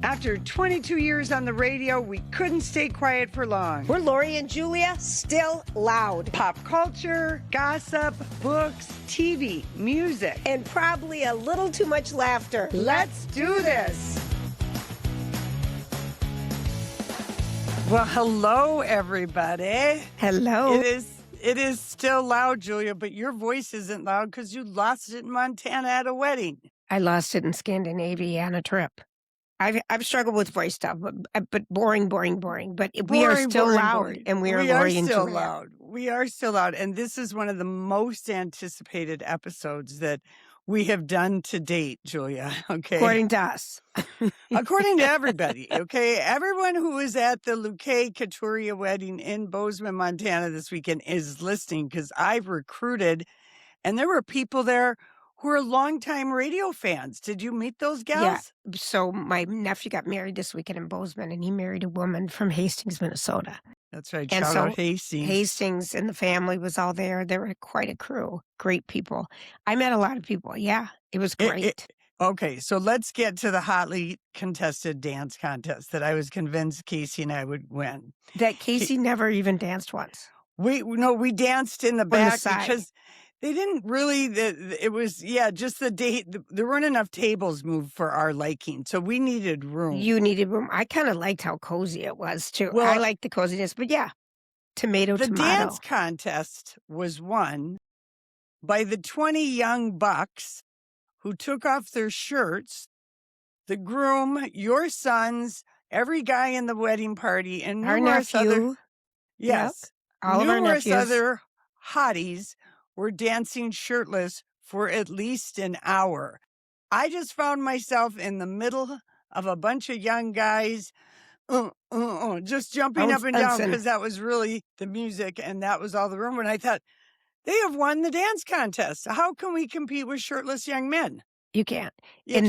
After 22 years on the radio, we couldn't stay quiet for long. We're Lori and Julia, still loud. Pop culture, gossip, books, TV, music. And probably a little too much laughter. Let's do this. Well, hello, everybody. Hello. It is still loud, Julia, but your voice isn't loud because you lost it in Montana at a wedding. I lost it in Scandinavia on a trip. I've struggled with voice stuff, but boring. But we are still loud, and we are Lori and Julia. Loud. We are still loud, and this is one of the most anticipated episodes that we have done to date, Julia. Okay, according to us, according to everybody. Okay, everyone who was at the Luque Couturier wedding in Bozeman, Montana this weekend is listening because I've recruited, and there were people there who are longtime radio fans. Did you meet those gals? Yeah. So my nephew got married this weekend in Bozeman, and he married a woman from Hastings, Minnesota. That's right. And Shout out Hastings. Hastings and the family was all there. They were quite a crew. Great people. I met a lot of people. Yeah, it was great. Okay, so let's get to the hotly contested dance contest that I was convinced Casey and I would win. That Casey never even danced once. We danced in the back side. Because they didn't really, it was, just the date. There weren't enough tables moved for our liking, so we needed room. You needed room. I kind of liked how cozy it was, too. Well, I liked the coziness, but yeah, tomato. The dance contest was won by the 20 young bucks who took off their shirts, the groom, your sons, every guy in the wedding party, and numerous our nephew. Other, yes, all of our nephews. Other hotties were dancing shirtless for at least an hour. I just found myself in the middle of a bunch of young guys just jumping up and down because that was really the music and that was all the room. And I thought, they have won the dance contest. How can we compete with shirtless young men? You can't. And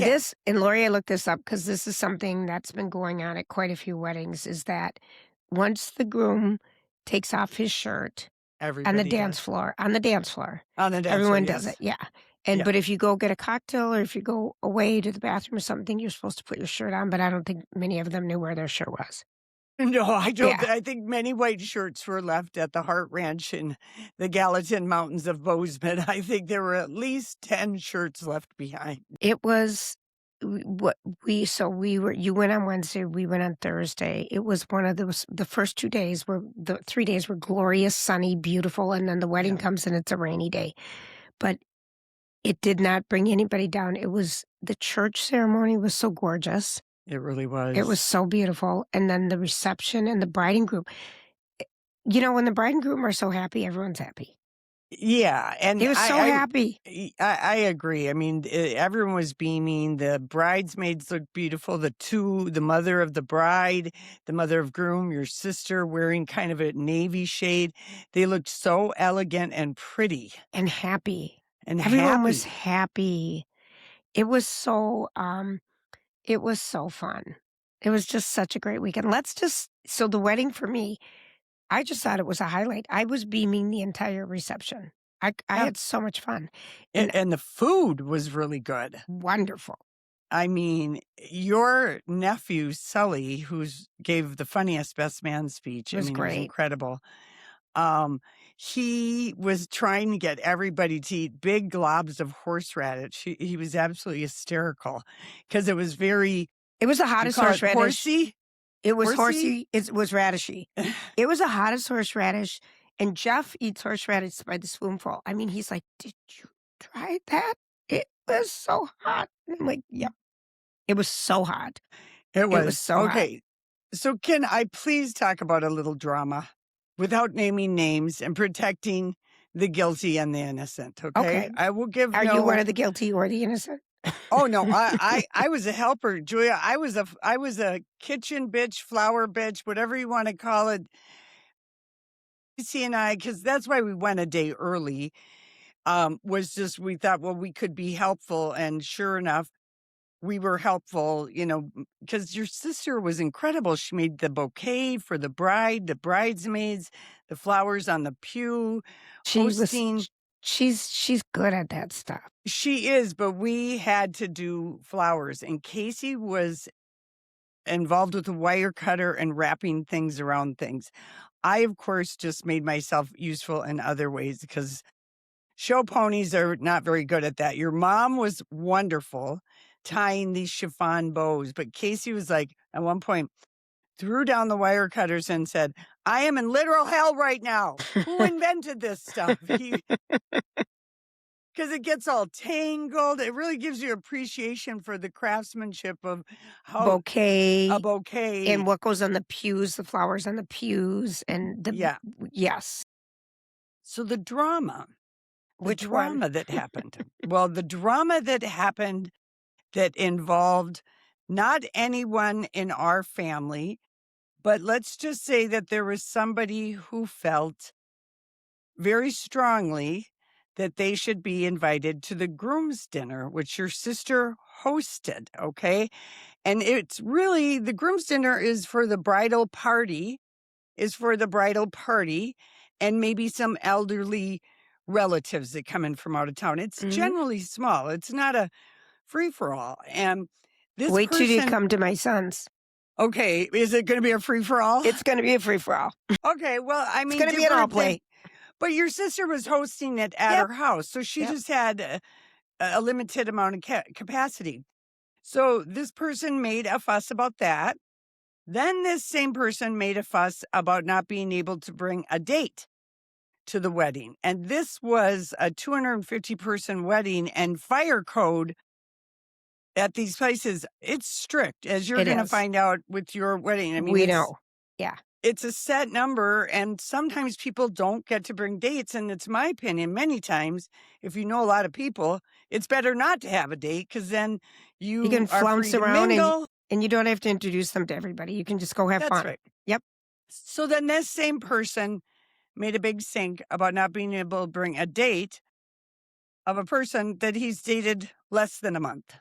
Lori, I looked this up because this is something that's been going on at quite a few weddings, is that once the groom takes off his shirt, on the dance floor. Everyone does it, yeah. But if you go get a cocktail or if you go away to the bathroom or something, you're supposed to put your shirt on, but I don't think many of them knew where their shirt was. No, I don't. Yeah. I think many white shirts were left at the Hart Ranch in the Gallatin Mountains of Bozeman. I think there were at least 10 shirts left behind. It was you went on Wednesday, we went on Thursday. It was one of the first 2 days the 3 days were glorious, sunny, beautiful, and then the wedding comes and it's a rainy day. But it did not bring anybody down. The church ceremony was so gorgeous. It really was. It was so beautiful. And then the reception and the bride and groom. When the bride and groom are so happy, everyone's happy. Yeah, and he was so happy. I agree. I mean, everyone was beaming. The bridesmaids looked beautiful. The mother of the bride, the mother of groom, your sister wearing kind of a navy shade. They looked so elegant and pretty and happy. And everyone was happy. It was so fun. It was just such a great weekend. So the wedding for me, I just thought it was a highlight. I was beaming the entire reception. I had so much fun. And the food was really good. Wonderful. I mean, your nephew, Sully, who gave the funniest best man speech, was great. It was incredible. He was trying to get everybody to eat big globs of horseradish. He was absolutely hysterical because it was the hottest horseradish. Horsey? It was horsey. It was radishy. It was the hottest horseradish. And Jeff eats horseradish by the spoonful. I mean, he's like, "Did you try that? It was so hot." And I'm like, "Yeah." It was so hot. It was so okay. Hot. So can I please talk about a little drama without naming names and protecting the guilty and the innocent? Okay. I will give. Are you one of the guilty or the innocent? Oh no, I was a helper, Julia. I was a kitchen bitch, flower bitch, whatever you want to call it. Casey and I, because that's why we went a day early, was just we thought, well, we could be helpful, and sure enough, we were helpful. Because your sister was incredible. She made the bouquet for the bride, the bridesmaids, the flowers on the pew, hosting. She's good at that stuff. She is, but we had to do flowers. And Casey was involved with a wire cutter and wrapping things around things. I, of course, just made myself useful in other ways because show ponies are not very good at that. Your mom was wonderful tying these chiffon bows, but Casey was like, at one point, threw down the wire cutters and said, I am in literal hell right now. Who invented this stuff? Because it gets all tangled. It really gives you appreciation for the craftsmanship of how a bouquet. And what goes on the pews, the flowers on the pews, and yes. So the drama. Which one? That happened. Well, the drama that happened that involved not anyone in our family, but let's just say that there was somebody who felt very strongly that they should be invited to the groom's dinner, which your sister hosted, okay? And it's really, the groom's dinner is for the bridal party, and maybe some elderly relatives that come in from out of town. It's generally small. It's not a free-for-all. And this Wait till you come to my son's. Okay, is it going to be a free-for-all? It's going to be a free-for-all. Okay, well, I mean, it's going to be an all-play. But your sister was hosting it at her house, so she just had a limited amount of capacity. So this person made a fuss about that. Then this same person made a fuss about not being able to bring a date to the wedding. And this was a 250-person wedding, and fire code at these places, it's strict, as you're going to find out with your wedding. I mean, we know. Yeah. It's a set number, and sometimes people don't get to bring dates. And it's my opinion, many times, if you know a lot of people, it's better not to have a date because then you can flounce around and you don't have to introduce them to everybody. You can just go have fun. That's right. Yep. So then this same person made a big stink about not being able to bring a date of a person that he's dated less than a month.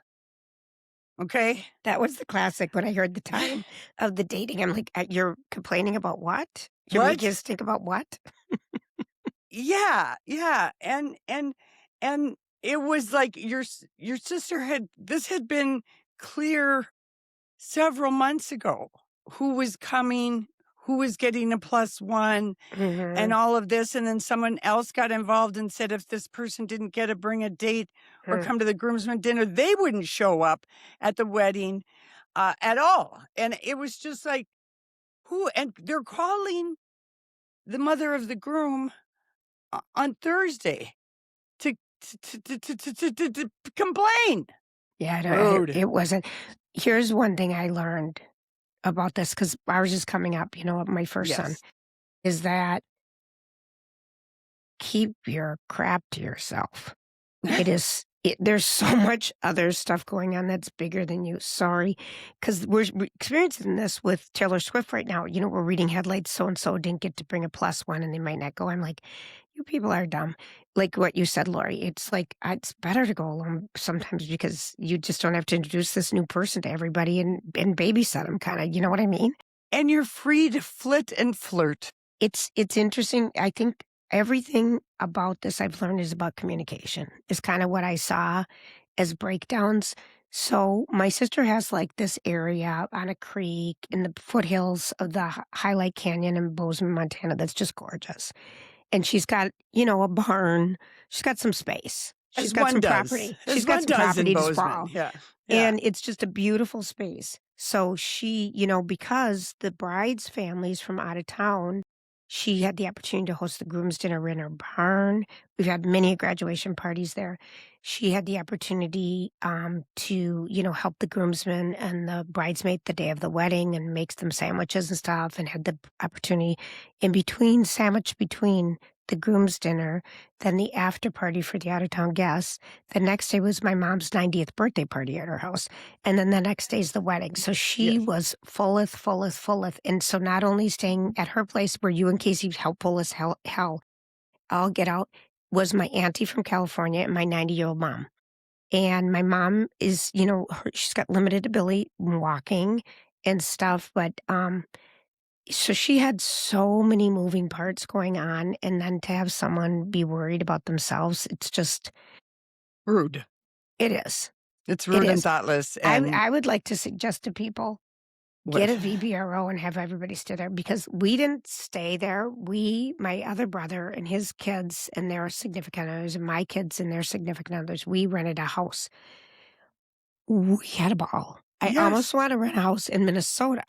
Okay. That was the classic when I heard the time of the dating. I'm like, you're complaining about what? Can we just think about what? Yeah. And it was like your sister had been clear several months ago. Who was coming, who was getting a +1 and all of this. And then someone else got involved and said if this person didn't get to bring a date or come to the groomsmen dinner, they wouldn't show up at the wedding at all. And it was just like, who? And they're calling the mother-of-the-groom on Thursday to complain. Yeah, no, it wasn't. Here's one thing I learned about this, because ours is coming up, my first son, is that keep your crap to yourself. There's so much other stuff going on that's bigger than you. Sorry. Because we're experiencing this with Taylor Swift right now. We're reading headlights, so-and-so didn't get to bring a +1 and they might not go. I'm like, you people are dumb. Like what you said, Lori, it's like, it's better to go alone sometimes because you just don't have to introduce this new person to everybody and babysit them kind of, you know what I mean? And you're free to flit and flirt. It's interesting. I think everything about this I've learned is about communication, is kind of what I saw as breakdowns. So my sister has like this area on a creek in the foothills of the Highlight Canyon in Bozeman, Montana, that's just gorgeous. And she's got, a barn. She's got some space. She's got some property. She's got some property to sprawl. Yeah. And it's just a beautiful space. So she, because the bride's family's from out of town, she had the opportunity to host the groom's dinner in her barn. We've had many graduation parties there. She had the opportunity to, help the groomsmen and the bridesmaid the day of the wedding and makes them sandwiches and stuff, and had the opportunity sandwich between the groom's dinner, then the after party for the out-of-town guests. The next day was my mom's 90th birthday party at her house. And then the next day is the wedding. So she was fulleth. And so not only staying at her place where you and Casey helpful as hell, I'll get out, was my auntie from California and my 90-year-old mom. And my mom is, she's got limited ability in walking and stuff, but so she had so many moving parts going on, and then to have someone be worried about themselves, it's just rude. It is. It's rude and thoughtless. And I would like to suggest to people, Get What? a VBRO and have everybody stay there because we didn't stay there. My other brother and his kids and their significant others, and my kids and their significant others, we rented a house. We had a ball. I almost Yes. want to rent a house in Minnesota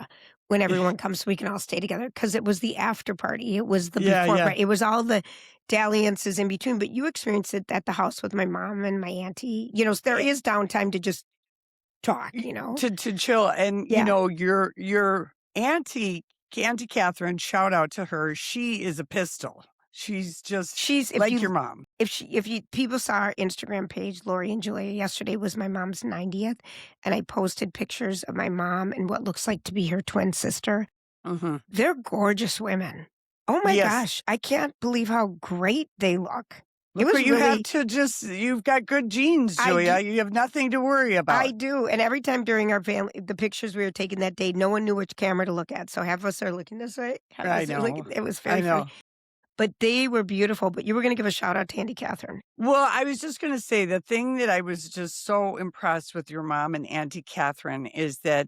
when everyone comes so we can all stay together because it was the after party. It was the Yeah, before yeah. party. It was all the dalliances in between. But you experienced it at the house with my mom and my auntie. There is downtime to just talk, To chill. And, Yeah. your auntie Kathryn, shout out to her. She is a pistol. She's just She's like your mom. If you people saw our Instagram page, Lori and Julia, yesterday was my mom's 90th, and I posted pictures of my mom and what looks like to be her twin sister. Mhm. They're gorgeous women. Oh my Yes. gosh, I can't believe how great they look. Look what you have you've got good genes, Julia. You have nothing to worry about. I do. And every time during the pictures we were taking that day, no one knew which camera to look at. So half of us are looking this way. I know. It was very funny. But they were beautiful. But you were going to give a shout out to Auntie Kathryn. Well, I was just going to say the thing that I was just so impressed with your mom and Auntie Kathryn is that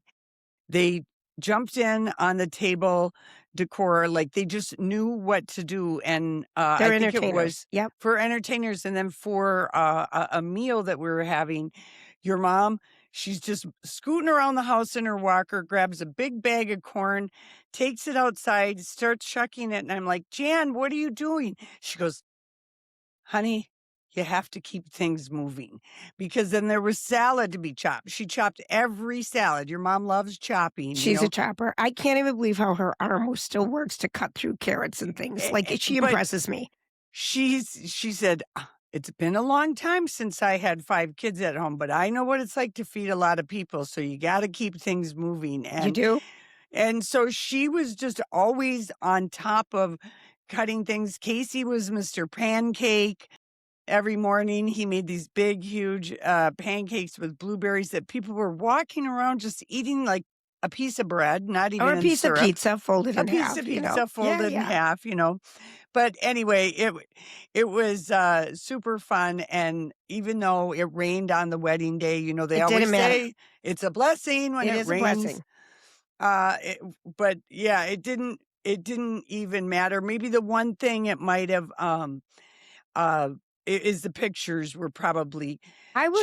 they jumped in on the table decor, like they just knew what to do. And They're I think it was Yep. for entertainers. And then for a meal that we were having, your mom, she's just scooting around the house in her walker, grabs a big bag of corn, takes it outside, starts shucking it. And I'm like, Jan, what are you doing? She goes, honey, you have to keep things moving, because then there was salad to be chopped. She chopped every salad. Your mom loves chopping. She's a chopper. I can't even believe how her arm still works to cut through carrots and things. Like, she impresses me. She said, it's been a long time since I had 5 kids at home, but I know what it's like to feed a lot of people. So you got to keep things moving. And you do? And so she was just always on top of cutting things. Casey was Mr. Pancake. Every morning he made these big, huge pancakes with blueberries that people were walking around just eating like a piece of bread, not even a piece of pizza folded in half. A piece of pizza folded in half, But anyway, it was super fun. And even though it rained on the wedding day, they always say it's a blessing when it rains. A blessing. But yeah, it didn't even matter. Maybe the one thing it might have is the pictures were probably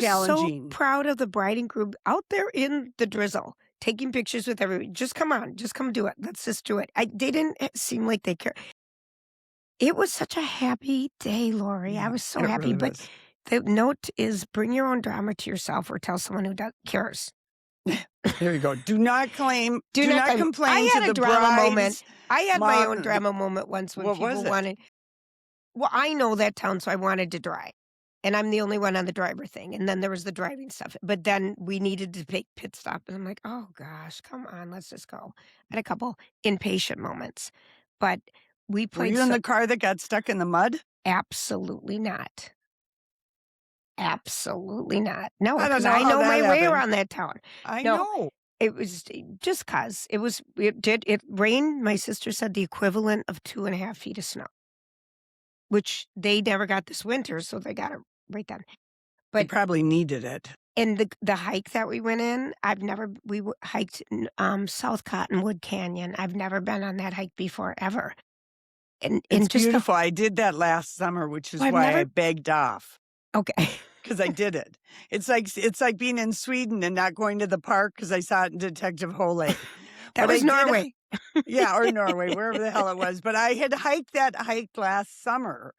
challenging. So proud of the bride and groom out there in the drizzle, taking pictures with everybody. Just come on, just come do it. Let's just do it. They didn't seem like they cared. It was such a happy day, Lori. Yeah, I was so happy. Really but the note is bring your own drama to yourself or tell someone who cares. There you go. Do not complain to the brides. I had a drama moment. I had my own drama moment once when people wanted. Well, I know that town, so I wanted to drive. And I'm the only one on the driver thing. And then there was the driving stuff. But then we needed to take pit stop. And I'm like, oh, gosh, come on, let's just go. I had a couple impatient moments. But we played. Were you in the car that got stuck in the mud? Absolutely not. Absolutely not. No, I don't because know I how know that my way happened. around that town. I know. It was just because it rained. My sister said the equivalent of 2.5 feet of snow, which they never got this winter, so they got it right then. But they probably needed it. And the hike that we went in, we hiked South Cottonwood Canyon. I've never been on that hike before, ever. And it's just beautiful. I did that last summer, which is why I begged off. Okay. Because I did it. It's like being in Sweden and not going to the park because I saw it in Detective Hole. That was Norway. Yeah, or Norway, wherever the hell it was. But I had hiked that hike last summer,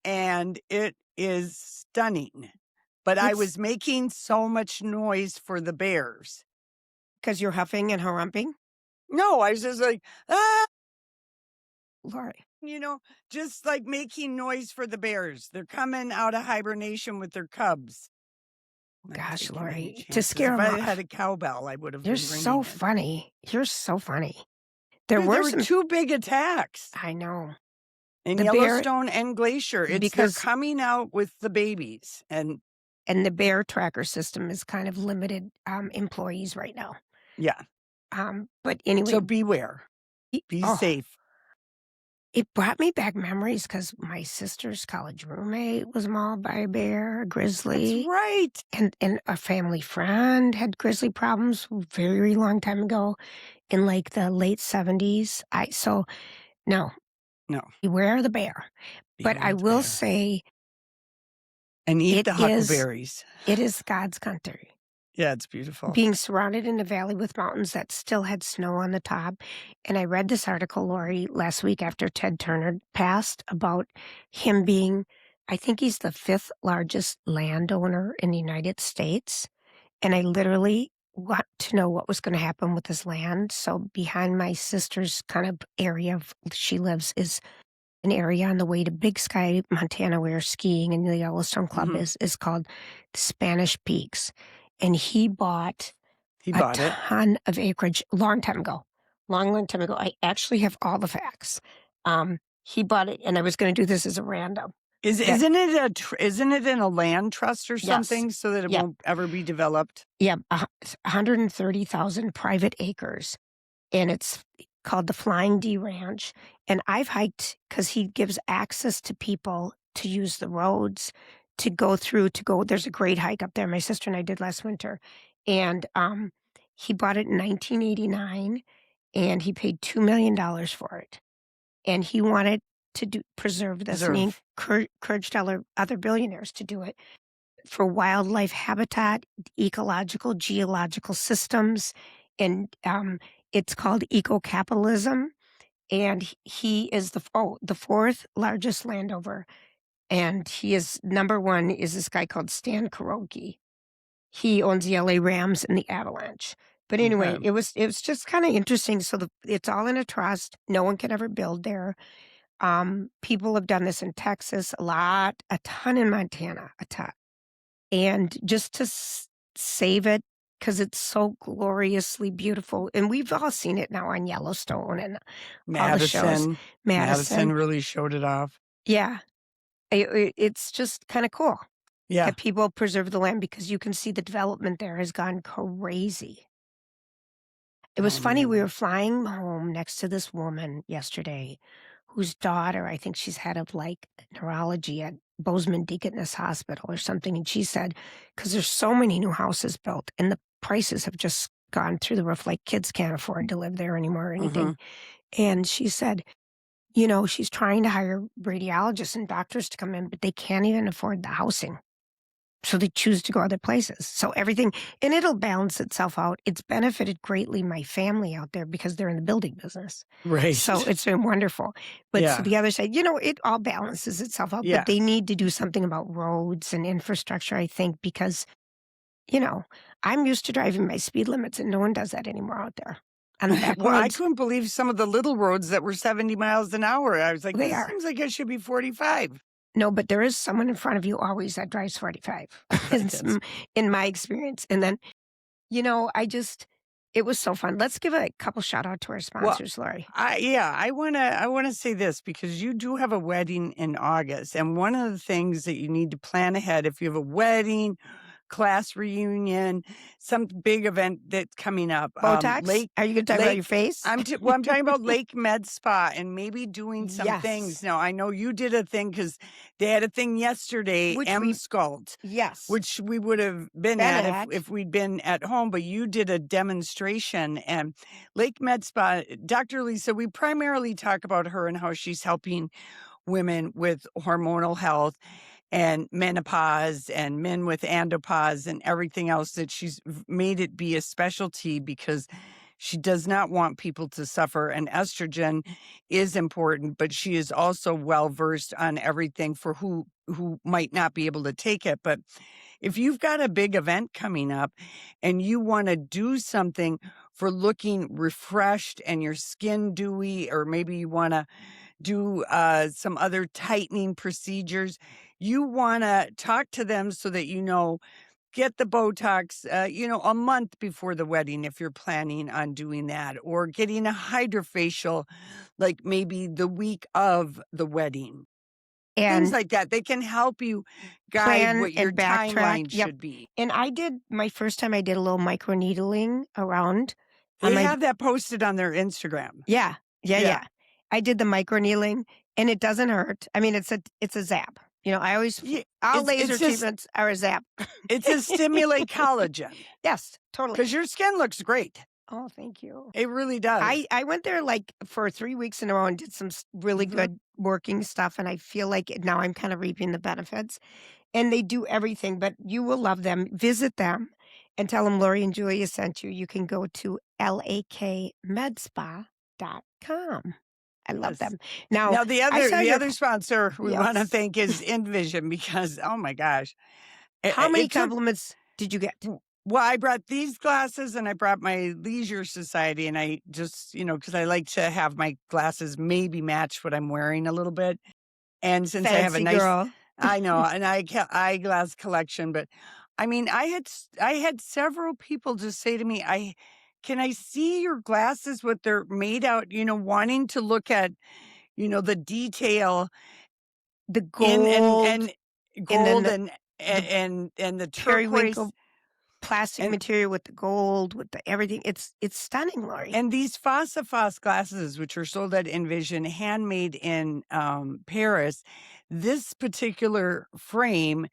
and it is stunning. But I was making so much noise for the bears. Because you're huffing and harumping? No, I was just like, ah! Lori. Just like making noise for the bears. They're coming out of hibernation with their cubs. Gosh, Lori, to scare them off. If I had a cowbell, I would have. You're so funny. You're so funny. There were 2 big attacks. I know. In Yellowstone and Glacier. They're coming out with the babies. And the bear tracker system is kind of limited employees right now. Yeah. But anyway. So beware. Be safe. It brought me back memories because my sister's college roommate was mauled by a bear, a That's grizzly, right. and a family friend had grizzly problems a very long time ago in, like, the late '70s. No, No, beware the bear. But beware I the will bear. say And eat it the is huckleberries. it is God's country. Yeah, it's beautiful. Being surrounded in a valley with mountains that still had snow on the top. And I read this article, Lori, last week after Ted Turner passed about him being, I think he's the 5th largest landowner in the United States. And I literally want to know what was going to happen with his land. So behind my sister's kind of area she lives is an area on the way to Big Sky, Montana, where skiing and the Yellowstone Club Mhm. is called the Spanish Peaks. And he bought He a bought it. ton of acreage long time ago. Long time ago. I actually have all the facts. He bought it, and I was going to do this as a random. That Isn't it in a land trust or Yes. something so that it Yeah. won't ever be developed? Yeah. 130,000 private acres, and it's called the Flying D Ranch. And I've hiked because he gives access to people to use the roads to go through to go. There's a great hike up there. My sister and I did last winter, and he bought it in 1989, and he paid $2 million for it. And he wanted to preserve this, and he Deserve. encouraged other billionaires to do it for wildlife habitat, ecological, geological systems, and it's called eco-capitalism. And he is the 4th largest landowner, and he is number 1 is this guy called Stan Kroenke. He owns the LA Rams and the Avalanche. But anyway, Okay. it was just kind of interesting. So it's all in a trust. No one can ever build there. People have done this in Texas a ton in Montana, a ton. And just to save it because it's so gloriously beautiful. And we've all seen it now on Yellowstone and all the shows. Madison Madison. really showed it off. Yeah. It's just kind of cool Yeah. that people preserve the land because you can see the development there has gone crazy. It was Oh, funny, we man. were flying home next to this woman yesterday whose daughter, I think she's head of, like, neurology at Bozeman Deaconess Hospital or something, and she said, because there's so many new houses built and the prices have just gone through the roof, like, kids can't afford to live there anymore or anything, Mhm. and she said, she's trying to hire radiologists and doctors to come in, but they can't even afford the housing. So they choose to go other places. So everything, and it'll balance itself out. It's benefited greatly my family out there because they're in the building business. Right. So it's been wonderful. But so Yeah. the other side, it all balances itself out. Yeah. But they need to do something about roads and infrastructure, I think, because, I'm used to driving my speed limits and no one does that anymore out there on the back Well, I roads. couldn't believe some of the little roads that were 70 miles an hour. I was like, They this are. seems like it should be 45. No, but there is someone in front of you always that drives 45 Yes. in my experience. And then it was so fun. Let's give a couple shout out to our Well, sponsors, Lori. I wanna say this because you do have a wedding in August, and one of the things that you need to plan ahead if you have a wedding, class reunion, some big event that's coming up, Botox? Are you going to talk about your Lake face? I'm talking about Lake Med Spa and maybe doing some things. Yes. Now, I know you did a thing because they had a thing yesterday, Which M-Sculpt, Yes. which we would have been at if we'd been at home, but you did a demonstration. And Lake Med Spa, Dr. Lisa, we primarily talk about her and how she's helping women with hormonal health and menopause and men with andropause and everything else, that she's made it be a specialty because she does not want people to suffer. And estrogen is important, but she is also well versed on everything for who might not be able to take it. But if you've got a big event coming up and you want to do something for looking refreshed and your skin dewy, or maybe you want to do some other tightening procedures, you want to talk to them so that get the Botox, a month before the wedding if you're planning on doing that, or getting a hydrofacial like maybe the week of the wedding. Things And like that. They can help you guide plan what your and backtrack. timeline Yep. should be. And my first time I did a little microneedling around on They my, have that posted on their Instagram. yeah, yeah, Yeah. yeah. I did the micro needling, and it doesn't hurt. I mean, it's a zap. I always all laser treatments are a zap. It's to stimulate collagen. Yes, totally. Because your skin looks great. Oh, thank you. It really does. I went there for 3 weeks in a row and did some really good working stuff, and I feel like now I'm kind of reaping the benefits. And they do everything, but you will love them. Visit them and tell them Lori and Julia sent you. You can go to lakmedspa.com. I love them. Now the other sponsor we want to thank is Envision, because oh my gosh. How many compliments did you get? Well, I brought these glasses and I brought my Leisure Society, and I just, because I like to have my glasses maybe match what I'm wearing a little bit. And since Fancy I have a nice girl. I know, and eyeglass collection, but I mean, I had several people just say to me, can I see your glasses, what they're made out, wanting to look at, the detail, the gold and gold and the turquoise plastic material with the gold, with the everything. It's stunning, Lori. And these faux glasses, which are sold at Envision, handmade in Paris, this particular frame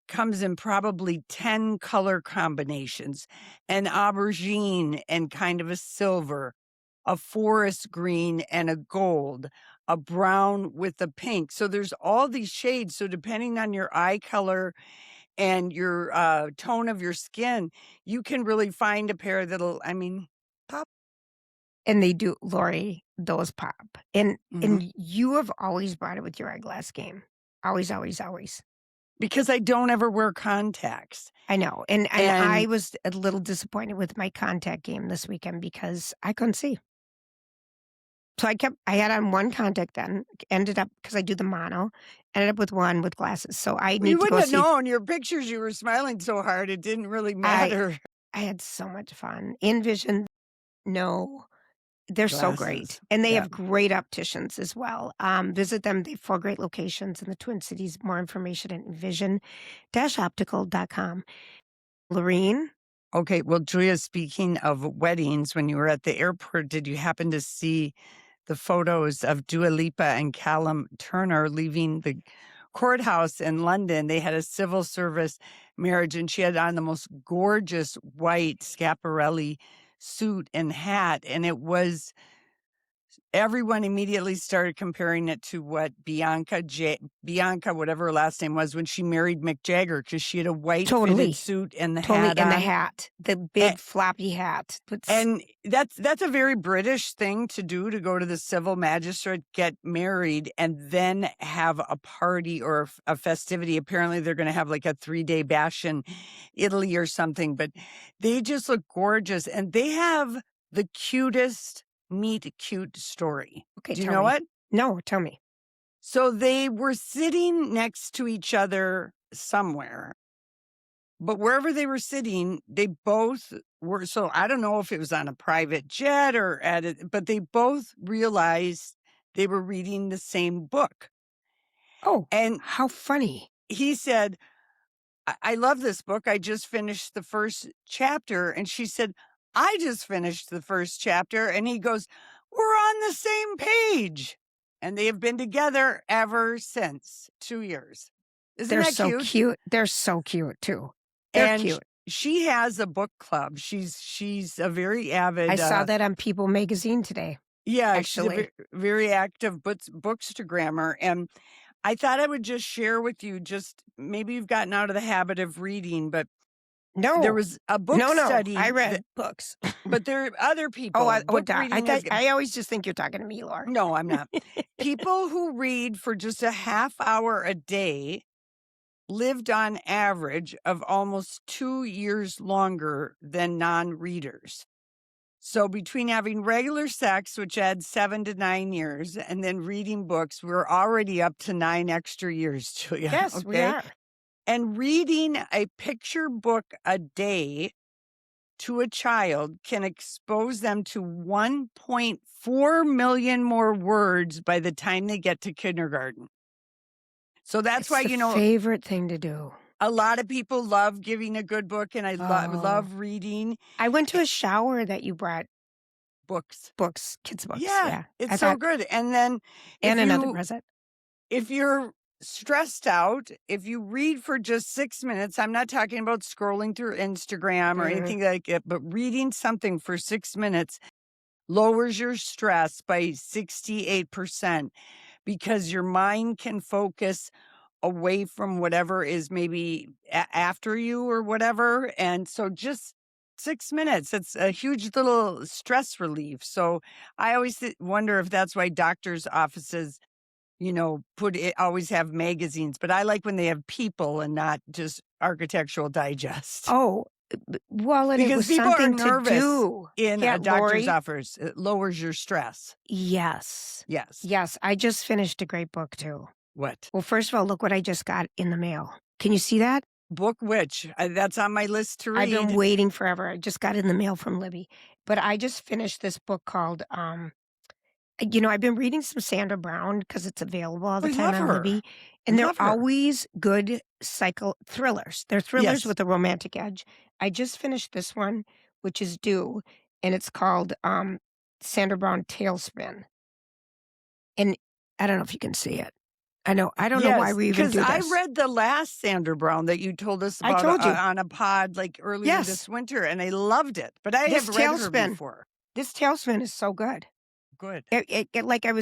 comes in probably 10 color combinations: an aubergine and kind of a silver, a forest green and a gold, a brown with a pink. So there's all these shades. So depending on your eye color and your tone of your skin, you can really find a pair that'll, pop. And they do, Lori, those pop. And you have always brought it with your eyeglass game. Always, always, always. Because I don't ever wear contacts. I know. And I was a little disappointed with my contact game this weekend because I couldn't see. So I had on one contact then, ended up, because I do the mono, ended up with one with glasses. So I need to go see. You wouldn't have known. Your pictures, you were smiling so hard, it didn't really matter. I had so much fun. Envision, no, they're so great. And they have great opticians as well. Visit them. They have 4 great locations in the Twin Cities. More information at envision-optical.com. Lorene? Okay, well, Julia, speaking of weddings, when you were at the airport, did you happen to see the photos of Dua Lipa and Callum Turner leaving the courthouse in London? They had a civil service marriage, and she had on the most gorgeous white Schiaparelli suit and hat, and everyone immediately started comparing it to what Bianca, whatever her last name was, when she married Mick Jagger, because she had a white fitted suit and the hat on. And the hat, the big floppy hat. And that's a very British thing to do, to go to the civil magistrate, get married, and then have a party or a festivity. Apparently they're going to have like a 3-day bash in Italy or something, but they just look gorgeous, and they have the cutest meet cute story. Okay, do you know what? No, tell me. So they were sitting next to each other somewhere, but wherever they were sitting, they both were. So I don't know if it was on a private jet or but they both realized they were reading the same book. Oh, and how funny. He said, I love this book. I just finished the first chapter. And she said, I just finished the first chapter. And he goes, we're on the same page. And they have been together ever since, 2 years. Isn't that so cute? They're so cute too. They're cute. She has a book club. She's a very avid. I saw that on People magazine today. Yeah, actually. She's a very active bookstagrammer. And I thought I would just share with you, just maybe you've gotten out of the habit of reading, but no, there was a book study. I read books, but there are other people. I always just think you're talking to me, Laura. No, I'm not. People who read for just a half hour a day lived on average of almost 2 years longer than non-readers. So between having regular sex, which adds 7 to 9 years, and then reading books, we're already up to 9 extra years, Julia. Yes, we are. And reading a picture book a day to a child can expose them to 1.4 million more words by the time they get to kindergarten. So that's why, favorite thing to do. A lot of people love giving a good book, and I love reading. I went to a shower that you brought Books. Kids' books, Yeah, yeah. it's so good. And then And Another Present. if you're stressed out, if you read for just 6 minutes, I'm not talking about scrolling through Instagram or anything like it, but reading something for 6 minutes lowers your stress by 68% because your mind can focus away from whatever is maybe after you or whatever. And so just 6 minutes, it's a huge little stress relief. So I always wonder if that's why doctors' offices, always have magazines, but I like when they have people and not just Architectural Digest. Oh, well, and it Because was people are something to nervous do. in Yeah, a doctor's Lori. office. It lowers your stress. Yes. Yes. Yes, I just finished a great book too. What? Well, first of all, look what I just got in the mail. Can you see that? Book which? That's on my list to read. I've been waiting forever. I just got it in the mail from Libby. But I just finished this book called, I've been reading some Sandra Brown because it's available all the time on Libby. And they're always good thrillers. They're thrillers with a romantic edge. I just finished this one, which is due, and it's called Sandra Brown Tailspin. And I don't know if you can see it. I don't know why we even do this. Because I read the last Sandra Brown that you told us about on a pod like earlier this winter, and I loved it. But I have read her before. This Tailspin is so good. Good. I like to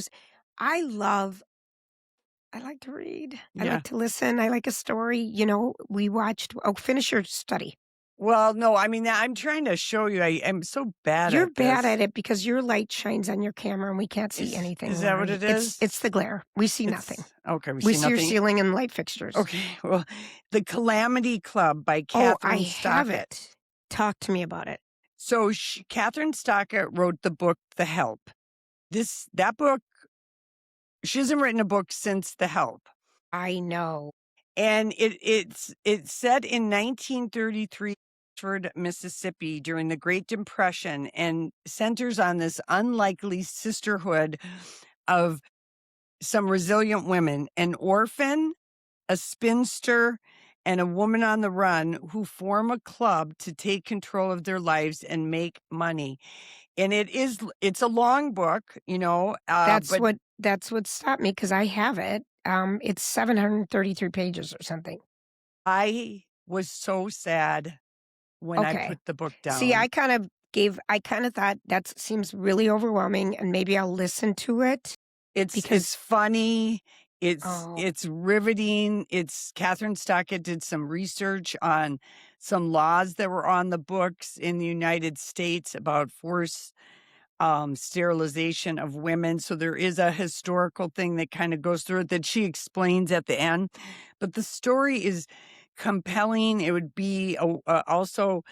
read. I like to listen. I like a story. We watched, finish your study. Well, no, I mean, I'm trying to show you. I am so bad at this. You're bad at it because your light shines on your camera and we can't see anything. Is that what it is? It's the glare. We see nothing. Okay, we see your ceiling and light fixtures. Okay, well, The Calamity Club by Kathryn Stockett. Have it. Talk to me about it. So Kathryn Stockett wrote the book The Help. That book, she hasn't written a book since The Help. I know. And it's set in 1933, Mississippi during the Great Depression, and centers on this unlikely sisterhood of some resilient women, an orphan, a spinster, and a woman on the run who form a club to take control of their lives and make money. And it's a long book, That's what stopped me because I have it. It's 733 pages or something. I was so sad when I put the book down. See, I kind of thought that seems really overwhelming and maybe I'll listen to it. It's funny. It's riveting. Kathryn Stockett did some research on some laws that were on the books in the United States about forced sterilization of women. So there is a historical thing that kind of goes through it that she explains at the end. But the story is compelling. It would be also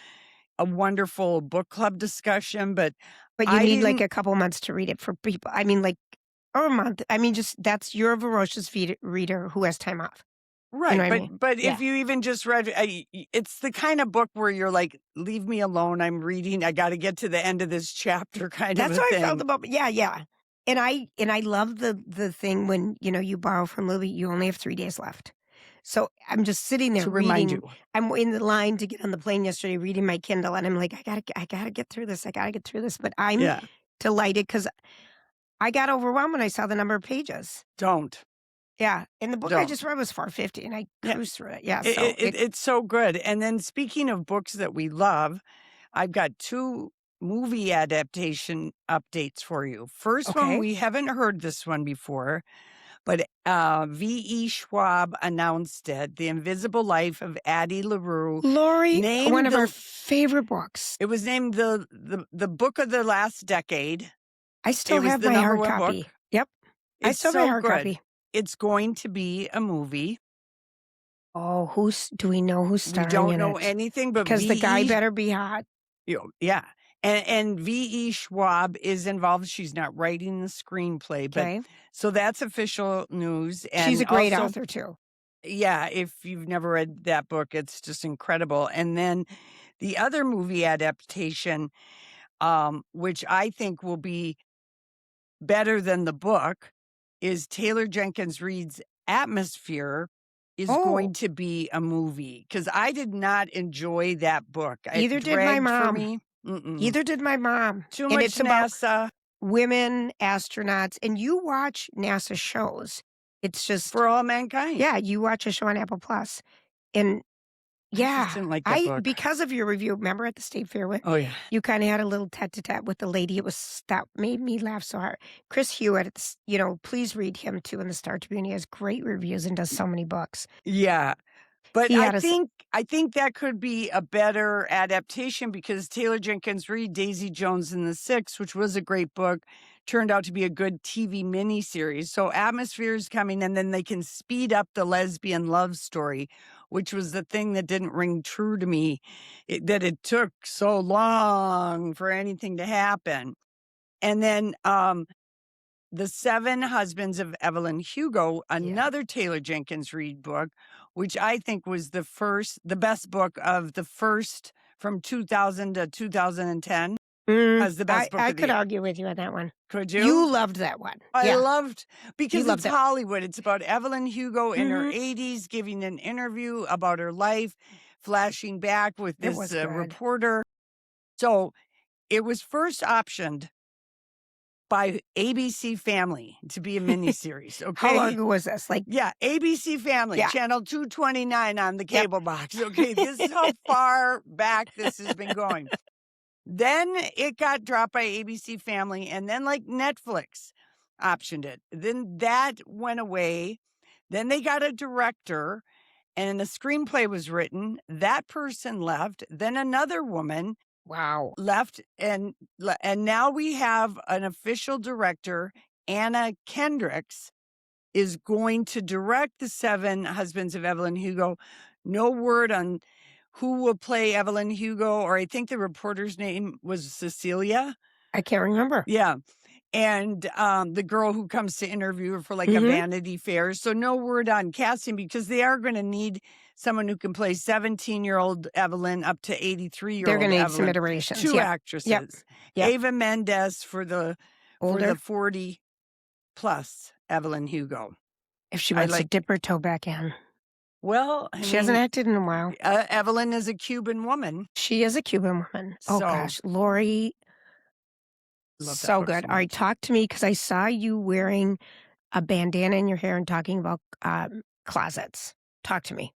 a wonderful book club discussion. But you need like a couple months to read it for people. I mean, like, or a month. I mean, you're a voracious reader who has time off. Right. But if you even just read, it's the kind of book where you're like, leave me alone. I'm reading. I got to get to the end of this chapter kind of thing. That's how I felt about, yeah. And I love the thing when, you borrow from Libby, you only have 3 days left. So I'm just sitting there reading. Remind you. I'm in the line to get on the plane yesterday, reading my Kindle. And I'm like, I gotta get through this. I gotta get through this. But I'm delighted because I got overwhelmed when I saw the number of pages. Don't. Yeah. And the book I just read was 450 and I cruised through it. Yeah. It's so good. And then speaking of books that we love, I've got 2 movie adaptation updates for you. First one, we haven't heard this one before, but V.E. Schwab announced it, The Invisible Life of Addie LaRue. Lori, one of our favorite books. It was named the book of the last decade. I still have my hard copy. Yep. I still have my hard copy. It's going to be a movie. Oh, do we know who's starring in it? We don't know anything, but because the guy better be hot. Yeah. And V.E. Schwab is involved. She's not writing the screenplay, but so that's official news. And she's a great author too. Yeah, if you've never read that book, it's just incredible. And then the other movie adaptation, which I think will be better than the book, is Taylor Jenkins Reid's Atmosphere is going to be a movie. Because I did not enjoy that book. Either did my mom. Either did my mom. Too And much it's about NASA. women astronauts, and you watch NASA shows. It's just For all mankind. yeah, you watch a show on Apple Plus, and I just yeah, didn't like that book. because of your review, remember at the State Fair Oh, yeah. you kinda had a little tete-a-tete with the lady, that made me laugh so hard. Chris Hewitt, please read him too in the Star Tribune. He has great reviews and does so many books. Yeah. But He I had think that could be a better adaptation because Taylor Jenkins Reid, Daisy Jones and the Six, which was a great book, turned out to be a good TV miniseries. So Atmosphere is coming, and then they can speed up the lesbian love story, which was the thing that didn't ring true to me, that it took so long for anything to happen. And then The Seven Husbands of Evelyn Hugo, another Taylor Jenkins Reid book, which I think was the best book of the first from 2000 to 2010. Has the best book I of the could year. argue with you on that one. Could you? You loved that one. I Yeah. loved because loved it's it. Hollywood. It's about Evelyn Hugo in her Mhm. 80s giving an interview about her life, flashing back with It was this good. reporter. So it was first optioned by ABC Family to be a miniseries. Okay. How long ago was this? Yeah, ABC Family, Yeah. channel 229 on the cable box. Okay, this is how far back this has been going. Then it got dropped by ABC Family, and then Netflix optioned it. Then that went away. Then they got a director, and a screenplay was written. That person left. Then another woman Wow. left, and now we have an official director. Anna Kendricks is going to direct The Seven Husbands of Evelyn Hugo. No word on who will play Evelyn Hugo, or I think the reporter's name was Cecilia. I can't remember. Yeah. And the girl who comes to interview her for a Mhm. Vanity Fair. So no word on casting because they are going to need someone who can play 17-year-old Evelyn up to 83-year-old They're gonna need some Evelyn. iterations. Two Yep. actresses. Yep. Ava Mendes for the Older. 40 plus Evelyn Hugo. If she wants to dip her toe back in. Well, She hasn't acted in a while. Evelyn is a Cuban woman. She is a Cuban woman. Oh, So- gosh. Lori, Love that so book good. so All right, much. talk to me because I saw you wearing a bandana in your hair and talking about closets. Talk to me.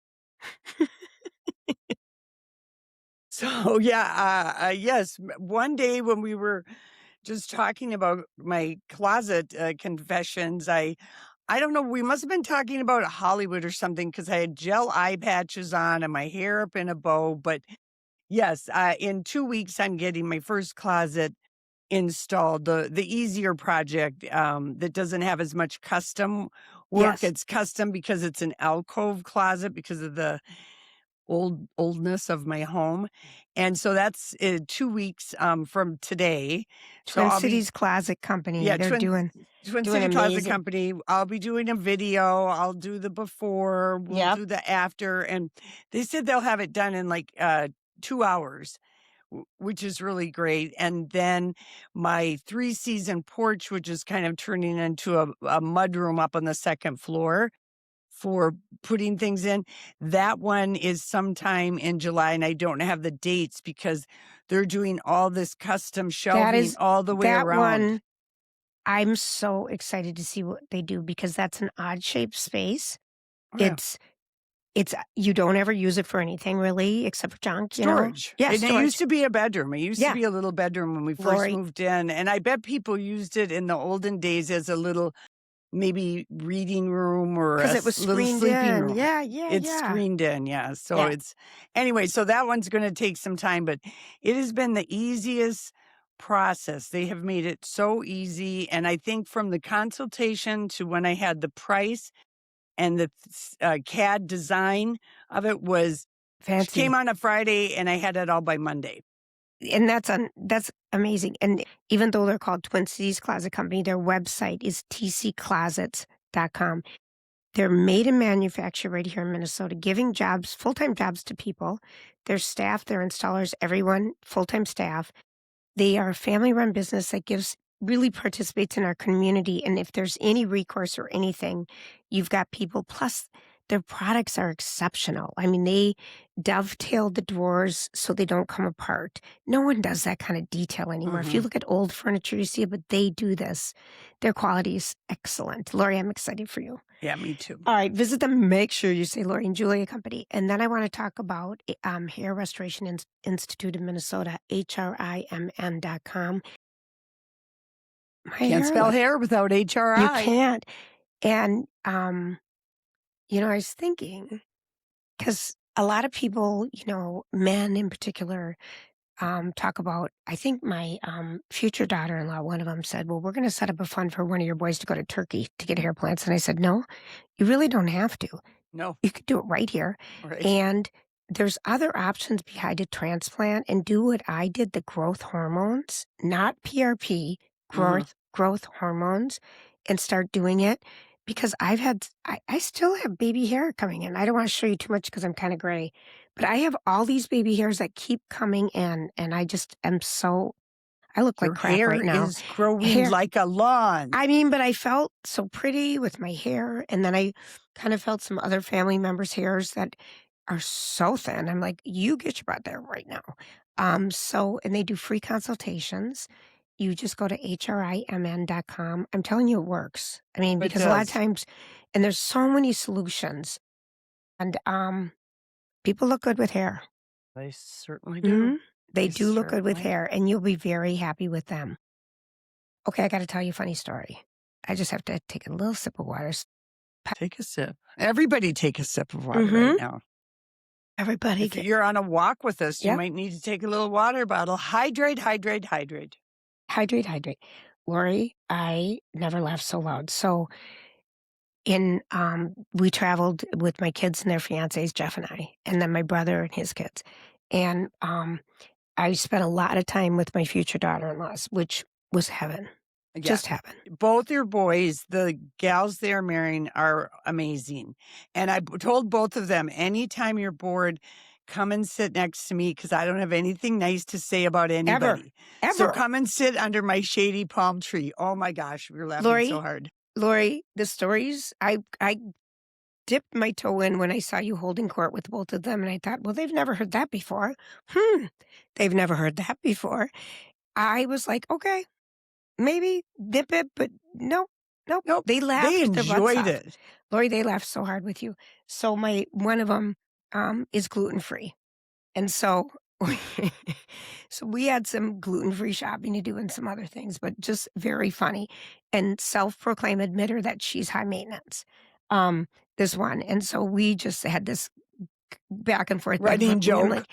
So yeah, yes. One day when we were just talking about my closet confessions, I don't know. We must have been talking about Hollywood or something because I had gel eye patches on and my hair up in a bow. But yes, in 2 weeks I'm getting my first closet installed. The easier project that doesn't have as much custom work. Yes. It's custom because it's an alcove closet because of the oldness of my home. And so that's 2 weeks from today. So Twin Cities Closet Company. Yeah, They're doing Twin doing City Closet amazing. Company. I'll be doing a video. I'll do the before. We'll Yep. do the after. And they said they'll have it done in 2 hours, which is really great. And then my 3-season porch, which is kind of turning into a mudroom up on the second floor for putting things in. That one is sometime in July, and I don't have the dates because they're doing all this custom shelving all the way that around. one, I'm so excited to see what they do because that's an odd-shaped space. Oh, yeah. It's you don't ever use it for anything really except for junk, Storage. Yeah, And storage. it used to be a bedroom. It used Yeah. to be a little bedroom when we first Lori. moved in. And I bet people used it in the olden days as a little maybe reading room or a Because it was little screened sleeping in. room. Yeah, It's yeah. screened in, yeah. So Yeah. it's anyway, so that one's going to take some time, but it has been the easiest process. They have made it so easy. And I think from the consultation to when I had the price and the CAD design of it was Fancy. came on a Friday and I had it all by Monday. And that's amazing. And even though they're called Twin Cities Closet Company, their website is tcclosets.com. They're made and manufactured right here in Minnesota, giving jobs, full-time jobs to people. Their staff, their installers, everyone, full-time staff. They are a family-run business that really participates in our community. And if there's any recourse or anything, you've got people. Plus, their products are exceptional. I mean, they dovetail the drawers so they don't come apart. No one does that kind of detail anymore. If you look at old furniture, you see it, but they do this. Their quality is excellent. Lori, I'm excited for you. Yeah, me too. All right, visit them. Make sure you say Lori and Julia Company. And then I want to talk about Hair Restoration Institute of Minnesota, HRIMN.com. Can't spell hair without HRI. You can't. And, you know, I was thinking, because a lot of people, you know, men in particular, talk about, I think my future daughter-in-law, one of them said, well, we're going to set up a fund for one of your boys to go to Turkey to get hair plants. And I said, no, you really don't have to. No. You could do it right here. Right. And there's other options behind a transplant, and do what I did, the growth hormones, not PRP, growth hormones, and start doing it. Because I still have baby hair coming in. I don't want to show you too much because I'm kind of gray, but I have all these baby hairs that keep coming in, and I just am so, I look like crap right now. Your hair is growing like a lawn. I mean, but I felt so pretty with my hair, and then I kind of felt some other family members' hairs that are so thin. I'm like, you get your butt there right now. And they do free consultations. You just go to HRIMN.com. I'm telling you, it works. I mean, because a lot of times, and there's so many solutions, and people look good with hair. They certainly do. They do look good with hair, and you'll be very happy with them. Okay, I got to tell you a funny story. I just have to take a little sip of water. Take a sip. Everybody take a sip of water right now. Everybody. If you're on a walk with us, you might need to take a little water bottle. Hydrate, hydrate, hydrate. Hydrate, hydrate. Lori, I never laughed so loud. So we traveled with my kids and their fiancés, Jeff and I, and then my brother and his kids. And I spent a lot of time with my future daughter-in-laws, which was heaven. Yeah. Just heaven. Both your boys, the gals they're marrying, are amazing. And I told both of them, anytime you're bored, come and sit next to me because I don't have anything nice to say about anybody. Ever. So come and sit under my shady palm tree. Oh my gosh, we were laughing so hard. Lori, the stories, I dipped my toe in when I saw you holding court with both of them, and I thought, well, they've never heard that before. They've never heard that before. I was like, okay, maybe dip it, but nope. They laughed. They enjoyed it. Lori, they laughed so hard with you. So one of them is gluten-free. And so we had some gluten-free shopping to do and some other things, but just very funny. And self-proclaimed admitter that she's high maintenance, this one. And so we just had this back and forth. Running joke.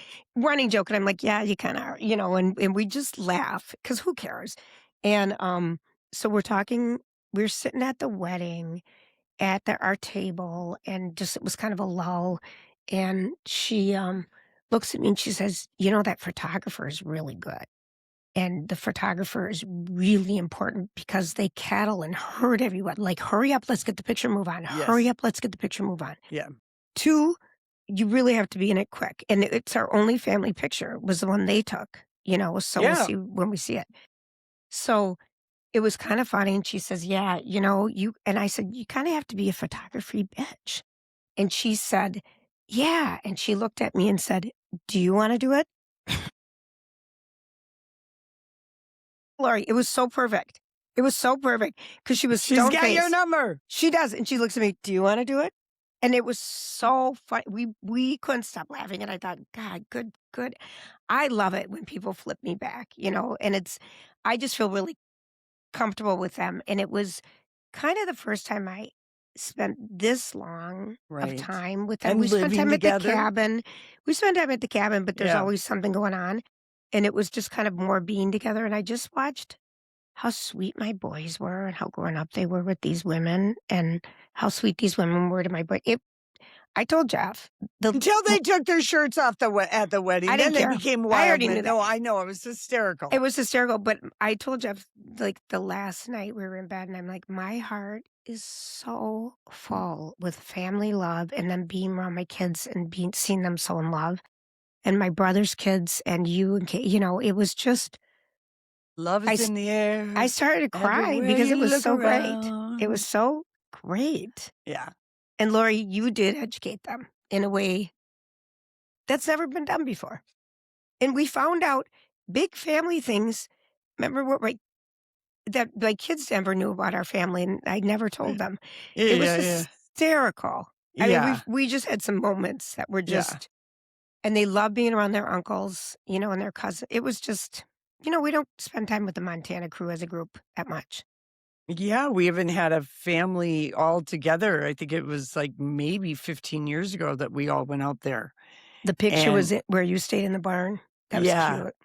And I'm like, yeah, you kind of are, you know, and we just laugh because who cares? And so we're sitting at the wedding at our table, and just it was kind of a lull. And she looks at me and she says, you know, that photographer is really good. And the photographer is really important because they cattle and herd everyone. Like, hurry up, let's get the picture, move on. Yes. Hurry up, let's get the picture, move on. Yeah. 2, you really have to be in it quick. And it's our only family picture was the one they took, you know, so we'll see when we see it. So it was kind of funny. And she says, yeah, you know, and I said, you kind of have to be a photography bitch. And she said, yeah. And she looked at me and said, do you want to do it? Lori, it was so perfect. It was so perfect because she's got your number. She does. And she looks at me, do you want to do it? And it was so funny. We couldn't stop laughing. And I thought, God, good. I love it when people flip me back, you know, and I just feel really comfortable with them. And it was kind of the first time I spent this long of time with them. And we spent time together. At the cabin. We spent time at the cabin, but there's always something going on. And it was just kind of more being together. And I just watched how sweet my boys were and how grown up they were with these women and how sweet these women were to my boy. I told Jeff. Until they took their shirts off at the wedding. I didn't then care. They became wild. I already knew that. No, I know. It was hysterical. It was hysterical. But I told Jeff, like, the last night we were in bed, and I'm like, my heart is so full with family love and then being around my kids and seeing them so in love. And my brother's kids and you and Kate, you know, it was just. Love is in the air. I started to cry because it was so great. It was so great. Yeah. And Lori, you did educate them in a way that's never been done before. And we found out big family things. Remember what that my kids never knew about our family, and I never told them. It was Yeah. hysterical. I mean, Yeah. we just had some moments that were Yeah. just, and they love being around their uncles, and their cousins. It was just, we don't spend time with the Montana crew as a group that much. Yeah, we haven't had a family all together. I think it was like maybe 15 years ago that we all went out there. The picture was And where you stayed in the barn. That was yeah, cute.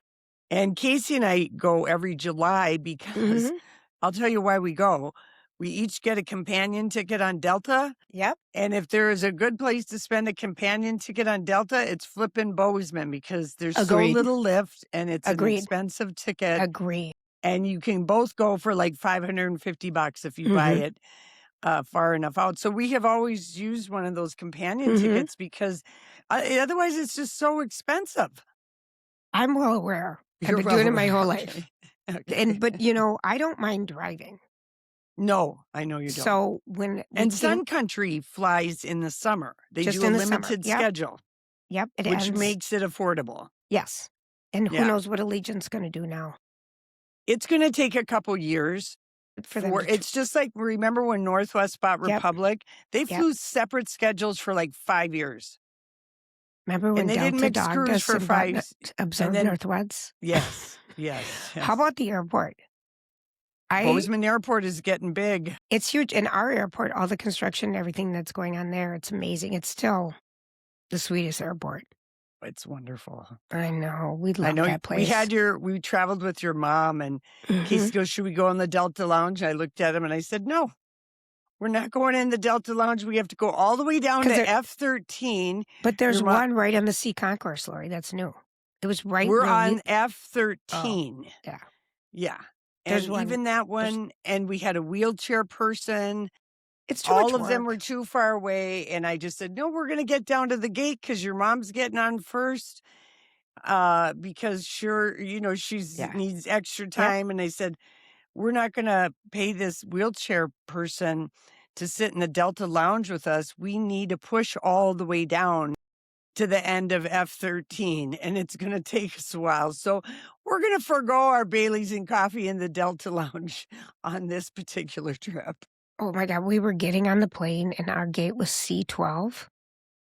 and Casey and I go every July because Mhm. I'll tell you why we go. We each get a companion ticket on Delta. Yep. And if there is a good place to spend a companion ticket on Delta, it's flippin' Bozeman because there's so Agreed. little lift and it's an Agreed. expensive ticket. Agree. And you can both go for like $550 if you buy Mhm. it far enough out. So we have always used one of those companion Mhm. tickets because otherwise it's just so expensive. I'm well aware. I've You're been well doing it my aware. whole Okay. life. Okay. But I don't mind driving. No, I know you don't. So when we And came, Sun Country flies in the summer. They just do a in the summer. limited Yep. schedule, Yep. It which ends. makes it affordable. Yes. And who Yeah. knows what Allegiant's going to do now It's going to take a couple years for them. it's just like, remember when Northwest bought Yep. Republic? They Yep. flew separate schedules for like 5 years. Remember when And they didn't Delta mix dogged crews us for and 5 observed then Northwest? yes, yes. How about the airport? Bozeman Airport is getting big. It's huge. In our airport, all the construction and everything that's going on there, it's amazing. It's still the sweetest airport. It's wonderful. I know. We I love know that place. we traveled with your mom and Mhm. Casey goes, should we go in the Delta Lounge? I looked at him and I said, no, we're not going in the Delta Lounge. We have to go all the way down to F-13. But there's one right on the Sea Concourse, Lori. That's new. It was right. We're on F-13. Oh, yeah. Yeah. There's And one. even that one, and we had a wheelchair person. It's too much All of them work. were too far away. And I just said, no, we're going to get down to the gate because your mom's getting on first. Because she's needs extra time. Yep. And I said, we're not going to pay this wheelchair person to sit in the Delta Lounge with us. We need to push all the way down to the end of F-13, and it's going to take us a while. So we're going to forego our Baileys and coffee in the Delta Lounge on this particular trip. Oh, my God. We were getting on the plane, and our gate was C-12.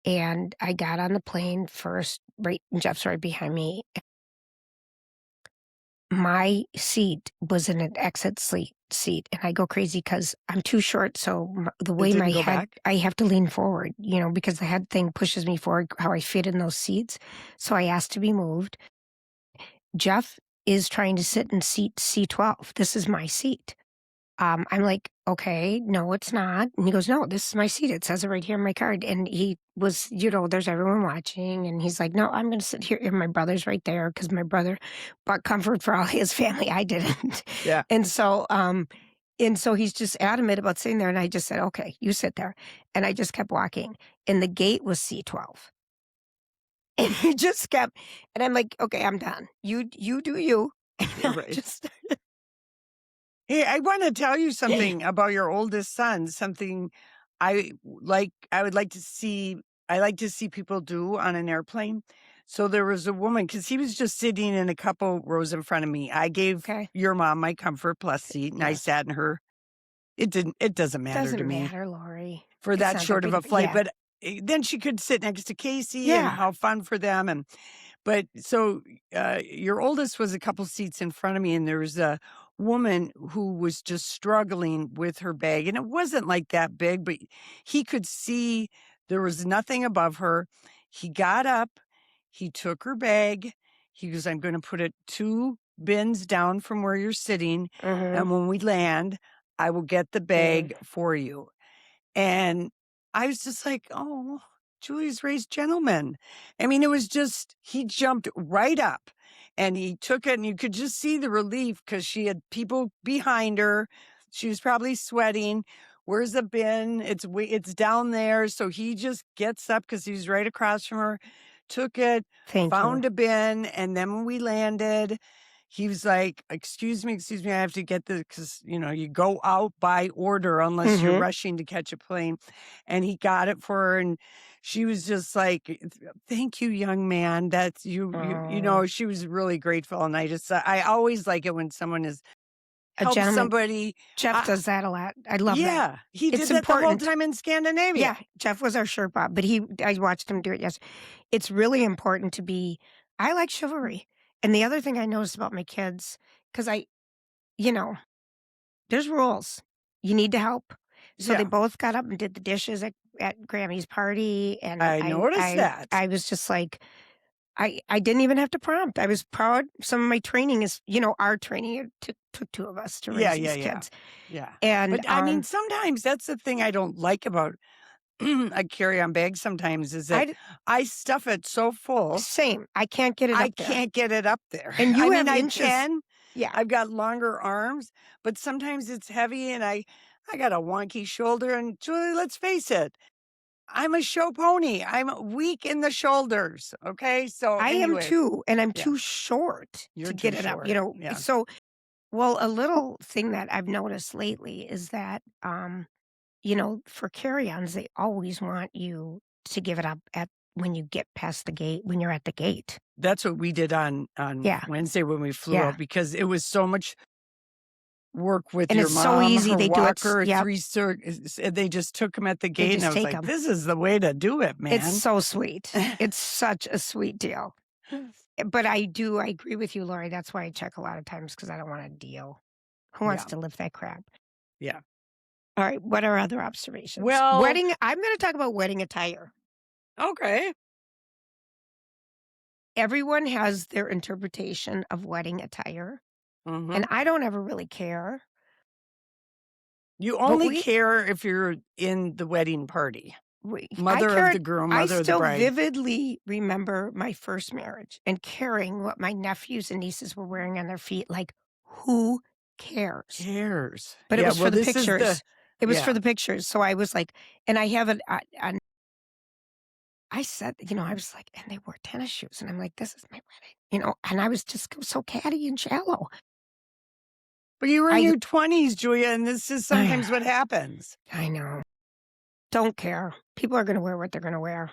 And I got on the plane first, right, and Jeff's right behind me. My seat was in an exit seat, and I go crazy because I'm too short, so the way my head, back? I have to lean forward, because the head thing pushes me forward, how I fit in those seats. So I asked to be moved. Jeff is trying to sit in seat C-12. This is my seat. I'm like, okay, no, it's not. And he goes, no, this is my seat. It says it right here on my card. And he was, there's everyone watching. And he's like, no, I'm going to sit here. And my brother's right there because my brother bought comfort for all his family. I didn't. Yeah. And so he's just adamant about sitting there. And I just said, okay, you sit there. And I just kept walking. And the gate was C-12. And he just kept, and I'm like, okay, I'm done. You do you. And right. Hey, I want to tell you something about your oldest son, something I would like to see people do on an airplane. So there was a woman, because he was just sitting in a couple rows in front of me. I gave your mom my Comfort Plus seat, and I sat in her. It doesn't matter to me. Doesn't matter, Lori. For that short of a flight. But then she could sit next to Casey and how fun for them. But so your oldest was a couple seats in front of me, and there was a woman who was just struggling with her bag. And it wasn't like that big, but he could see there was nothing above her. He got up, he took her bag. He goes, I'm going to put it 2 bins down from where you're sitting. And when we land, I will get the bag for you. And I was just like, oh, Julie's raised gentleman. I mean, it was just, he jumped right up and he took it, and you could just see the relief because she had people behind her. She was probably sweating. Where's the bin? It's down there. So he just gets up because he was right across from her, took it, found a bin. And then when we landed, he was like, excuse me, I have to get this, because, you go out by order unless you're rushing to catch a plane. And he got it for her, and she was just like, thank you, young man. That's she was really grateful. And I always like it when someone is help somebody. Jeff does that a lot. I love that. Yeah, he did that the whole time in Scandinavia. Yeah, Jeff was our Sherpa, but I watched him do it yesterday. It's really important to be, I like chivalry. And the other thing I noticed about my kids, because there's rules. You need to help. So they both got up and did the dishes at Grammy's party. And I noticed that. I was just like, I didn't even have to prompt. I was proud. Some of my training is, our training. It took two of us to raise these kids. Yeah. And but I mean, sometimes that's the thing I don't like about a carry-on bag sometimes is that I stuff it so full. Same. I can't get it up there. I can't get it up there. And you have inches. I can. Yeah. I've got longer arms, but sometimes it's heavy and I got a wonky shoulder. And Julie, let's face it, I'm a show pony. I'm weak in the shoulders. Okay. So I am too. And I'm too short to get it up, Yeah. So, well, a little thing that I've noticed lately is that, for carry-ons, they always want you to give it up when you get past the gate, when you're at the gate. That's what we did on Wednesday when we flew out, because it was so much work with and your it's mom, so easy. her They walker, do it. three circuits. They just took them at the gate, and I was like, "This is the way to do it, man." It's so sweet. It's such a sweet deal. But I agree with you, Lori. That's why I check a lot of times, because I don't want to deal. Who wants to lift that crap? Yeah. All right. What are other observations? Well, wedding. I'm going to talk about wedding attire. Okay. Everyone has their interpretation of wedding attire. And I don't ever really care. You only care if you're in the wedding party. Mother-of-the-groom, mother of the bride. I still vividly remember my first marriage and caring what my nephews and nieces were wearing on their feet. Like, who cares? But it was for the pictures. It was for the pictures. So I was like, and I have I said, I was like, and they wore tennis shoes. And I'm like, this is my wedding, and I was just so catty and shallow. But you were in your 20s, Julia, and this is sometimes what happens. I know. Don't care. People are going to wear what they're going to wear.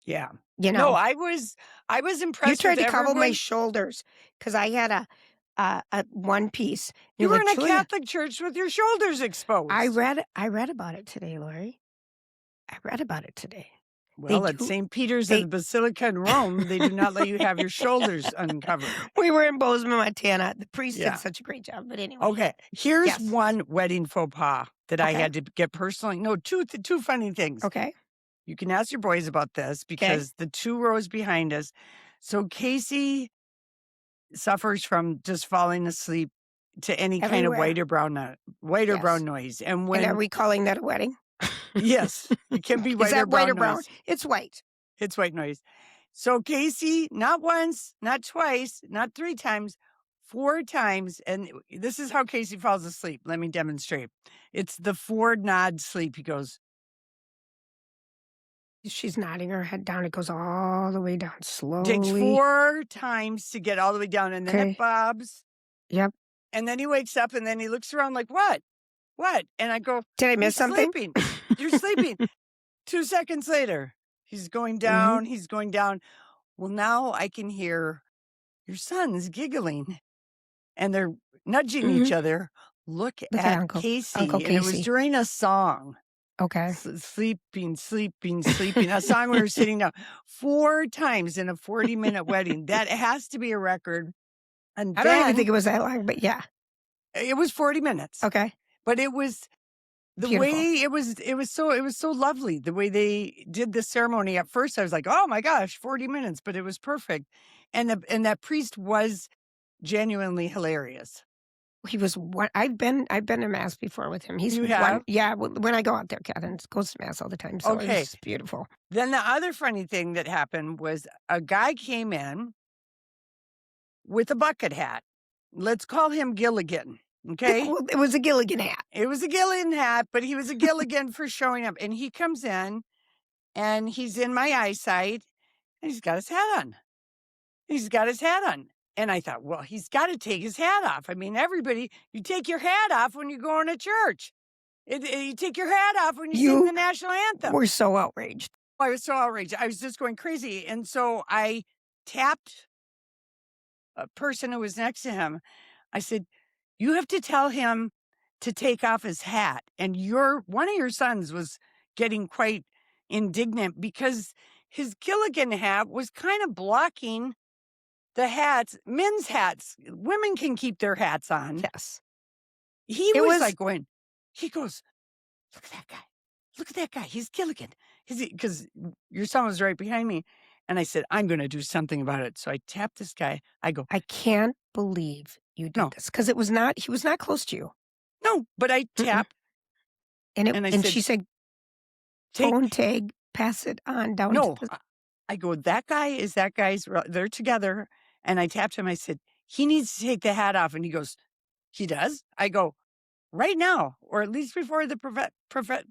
Yeah. No, I was impressed. You tried to cover my shoulders because I had a one piece. You were in a Catholic church with your shoulders exposed. I read about it today, Lori. I read about it today. Well, at St. Peter's and the Basilica in Rome, they do not let you have your shoulders uncovered. We were in Bozeman, Montana. The priest did such a great job. But anyway. Okay. Here's one wedding faux pas that I had to get personally. No, two funny things. Okay. You can ask your boys about this because the 2 rows behind us. So Casey suffers from just falling asleep to any kind of white or brown noise. And are we calling that a wedding? Yes, it can be white or brown noise. It's white. It's white noise. So Casey, not once, not twice, not 3 times, 4 times. And this is how Casey falls asleep. Let me demonstrate. It's the 4 nod sleep. He goes. She's nodding her head down. It goes all the way down slowly. Takes 4 times to get all the way down. And then it bobs. Yep. And then he wakes up and then he looks around like, what? What? And I go, did I miss something? Sleeping. You're sleeping. 2 seconds later, he's going down. He's going down. Well, now I can hear your sons giggling and they're nudging each other. Look at Uncle Casey. Casey. And it was during a song. Okay. Sleeping. A song we were sitting down 4 times in a 40-minute wedding. That has to be a record. And I don't even think it was that long, but yeah. It was 40 minutes. Okay. But it was the Beautiful. way it was so lovely. The way they did the ceremony. At first I was like, oh my gosh, 40 minutes, but it was perfect. And that priest was genuinely hilarious. He was one. I've been to mass before with him. You have? Yeah, when I go out there, Kathryn goes to mass all the time. So it was beautiful. Then the other funny thing that happened was a guy came in with a bucket hat. Let's call him Gilligan. Okay. Well, it was a Gilligan hat. It was a Gilligan hat, but he was a Gilligan for showing up. And he comes in and he's in my eyesight and he's got his hat on. And I thought, well, he's got to take his hat off. I mean, everybody, you take your hat off when you go into church. You take your hat off when you sing the national anthem. We're so outraged. I was so outraged. I was just going crazy. And so I tapped a person who was next to him. I said, you have to tell him to take off his hat. And one of your sons was getting quite indignant because his Gilligan hat was kind of blocking the hats, men's hats. Women can keep their hats on. Yes. He was like going, he goes, look at that guy. Look at that guy. He's Gilligan. Because your son was right behind me. And I said, I'm going to do something about it. So I tapped this guy. I go, I can't believe you did this. Because he was not close to you. No, but I tapped. And she said, phone tag, pass it on down to the... I go, that guy is that guy's, they're together. And I tapped him. I said, he needs to take the hat off. And he goes, he does? I go, right now, or at least before the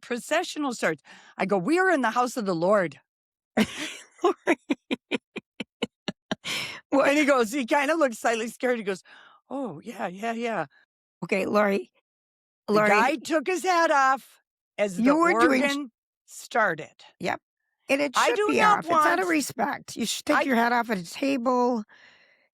processional starts. I go, we are in the house of the Lord. And he goes, he kind of looks slightly scared. He goes, oh, yeah. Okay, Lori. The guy took his hat off as the organ started. Yep. And it should be off. It's out of respect. You should take your hat off at a table.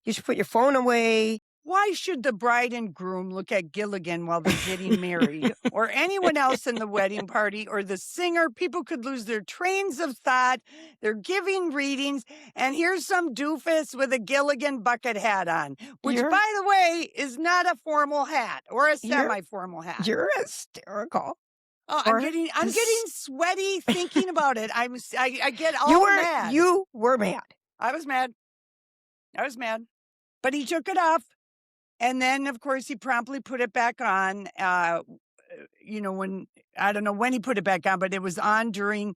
You should put your phone away. Why should the bride and groom look at Gilligan while they're getting married, or anyone else in the wedding party, or the singer? People could lose their trains of thought. They're giving readings, and here's some doofus with a Gilligan bucket hat on, which, by the way, is not a formal hat or a semi-formal hat. You're hysterical. I'm getting sweaty thinking about it. I get all mad. You were mad. I was mad. But he took it off. And then, of course, he promptly put it back on, I don't know when he put it back on, but it was on during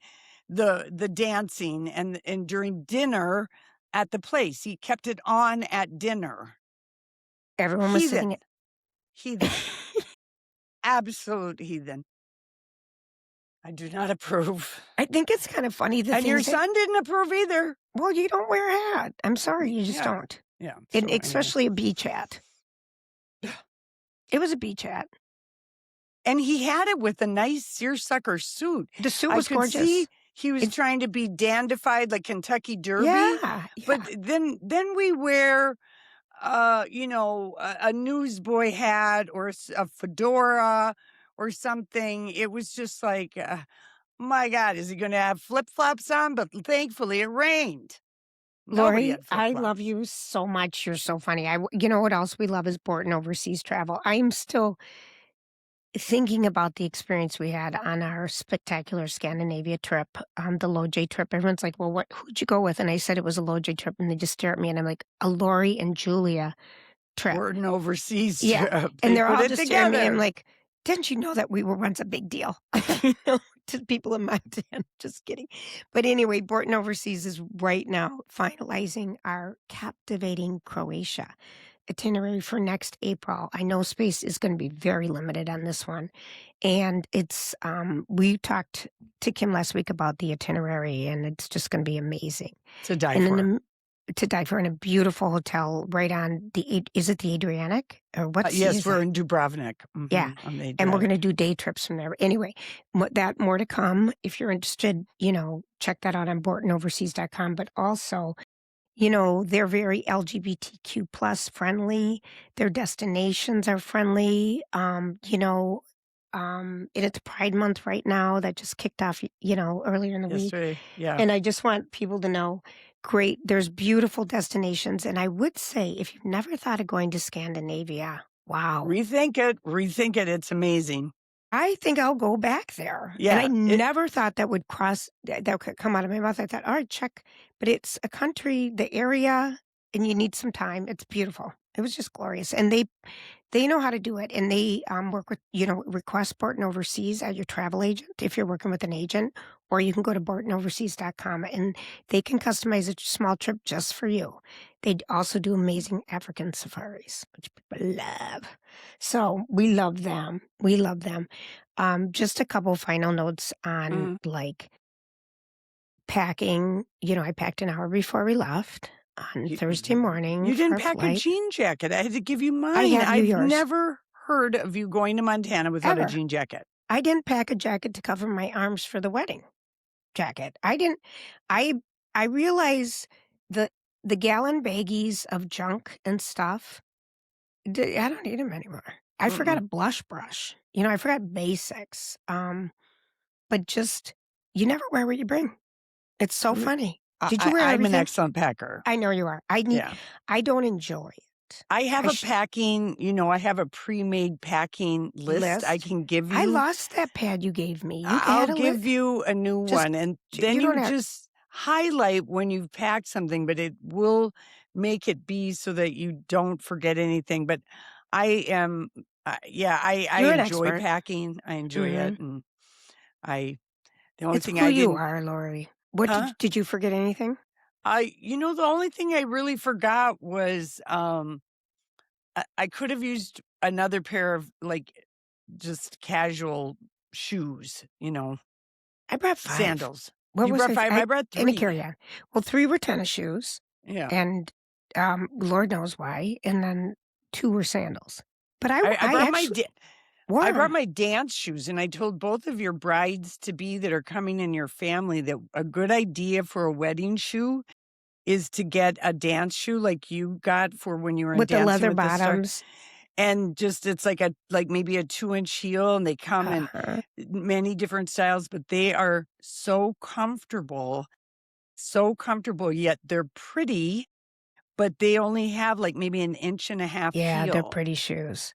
the dancing and during dinner at the place. He kept it on at dinner. Everyone was singing it. Heathen. Absolute heathen. I do not approve. I think it's kind of funny. And your son didn't approve either. Well, you don't wear a hat. I'm sorry. You just don't. Yeah. And especially a beach hat. It was a beach hat. And he had it with a nice seersucker suit. The suit was gorgeous. See he was trying to be dandified like Kentucky Derby. Yeah. But then we wear, a newsboy hat or a fedora or something. It was just like, my God, is he going to have flip-flops on? But thankfully it rained. Lori, I love you so much. You're so funny. You know what else we love is Borton overseas travel. I'm still thinking about the experience we had on our spectacular Scandinavia trip, the Low J trip. Everyone's like, well, who'd you go with? And I said it was a Low J trip, and they just stare at me, and I'm like, a Lori and Julia trip. Borton overseas trip. And they're all just staring at me. I'm like, didn't you know that we were once a big deal? To people in Montana. Just kidding. But anyway, Borton Overseas is right now finalizing our captivating Croatia itinerary for next April. I know space is going to be very limited on this one. And it's, we talked to Kim last week about the itinerary, and it's just going to be amazing. To die for. To die for in a beautiful hotel right on is it the Adriatic or what's yes, we're in Dubrovnik. Mm-hmm, yeah, and we're going to do day trips from there. Anyway, more to come. If you're interested, check that out on BortonOverseas.com. But also, they're very LGBTQ plus friendly. Their destinations are friendly. And it's Pride Month right now that just kicked off, earlier in the week. Yeah. And I just want people to know, great, there's beautiful destinations. And I would say, if you've never thought of going to Scandinavia, wow. Rethink it. It's amazing. I think I'll go back there. Yeah. And I never thought that would come out of my mouth. I thought, all right, check. But it's a country, the area, and you need some time. It's beautiful. It was just glorious. And they know how to do it. And they work with, request Borton Overseas as your travel agent if you're working with an agent, or you can go to BortonOverseas.com and they can customize a small trip just for you. They also do amazing African safaris, which people love. So we love them. Just a couple final notes on like packing. I packed an hour before we left. on Thursday morning You for didn't a pack a flight. jean jacket. I had to give you I mine. have you I've yours. never heard of you going to Montana without a Ever. jean jacket. I didn't pack a jacket to cover my arms for the wedding jacket. I didn't. I realize the gallon baggies of junk and stuff. I don't need them anymore. I forgot a blush brush. You know, I forgot basics. But just you never wear what you bring. It's so funny. Did you wear I'm an everything? excellent packer. I know you are. I don't enjoy it. I have packing, I have a pre-made packing list I can give you. I lost that pad you gave me. I'll give you a new one, and then you just highlight when you've packed something, but it will make it be so that you don't forget anything. But I am, I enjoy packing. I enjoy it, and the only thing I didn't. You are, Lori. What did you forget anything? The only thing I really forgot was I could have used another pair of just casual shoes, I brought 5. Sandals. What You was brought 5, I brought 3. In a carry-on. Well, 3 were tennis shoes. Yeah. And Lord knows why. And then 2 were sandals. But I brought my dance shoes, and I told both of your brides-to-be that are coming in your family that a good idea for a wedding shoe is to get a dance shoe like you got for when you were in with the Dancing leather with the Stars. bottoms. And just it's like maybe a 2-inch heel, and they come in many different styles, but they are so comfortable, yet they're pretty, but they only have maybe an 1.5 inch Yeah, heel. they're pretty shoes.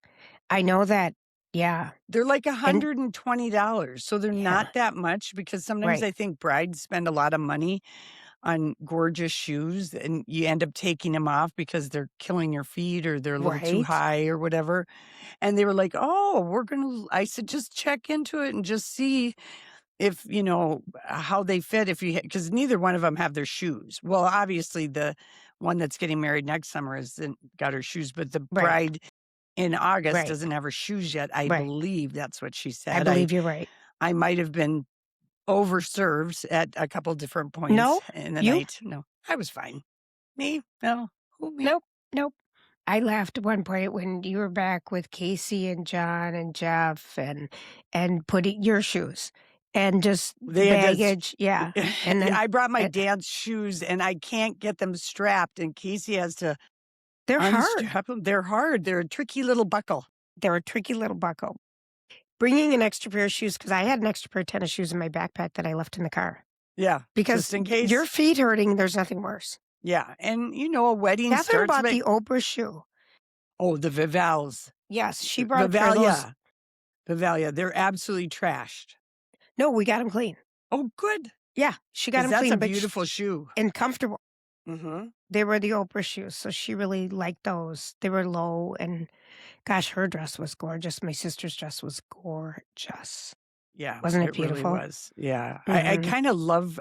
I know that. Yeah. They're like $120, so they're not that much, because sometimes I think brides spend a lot of money on gorgeous shoes, and you end up taking them off because they're killing your feet or they're a little too high or whatever. And they were like, "Oh, I said, just check into it and just see if, how they fit, because neither one of them have their shoes. Well, obviously the one that's getting married next summer hasn't got her shoes, but the bride in August doesn't have her shoes yet. I believe that's what she said. I believe you're right. I might have been overserved at a couple different points in the night. No, I was fine. Me? No. Who, me? Nope. I laughed at one point when you were back with Casey and John and Jeff and putting your shoes and just baggage. And then I brought my dance shoes, and I can't get them strapped, and Casey has to unstrap them. They're hard. They're a tricky little buckle. Bringing an extra pair of shoes, because I had an extra pair of tennis shoes in my backpack that I left in the car. Yeah, because just in case. Your feet hurting, there's nothing worse. Yeah, and a wedding Kathryn starts. bought the Oprah shoe. Oh, the Vivals. Yes, she brought those. Vivalia. They're absolutely trashed. No, we got them clean. Oh, good. Yeah, she got them clean. That's a beautiful shoe. And comfortable. Mm-hmm. They were the Oprah shoes, so she really liked those. They were low, and gosh, her dress was gorgeous. My sister's dress was gorgeous. Yeah. Wasn't it beautiful? Really was. Yeah. I kind of love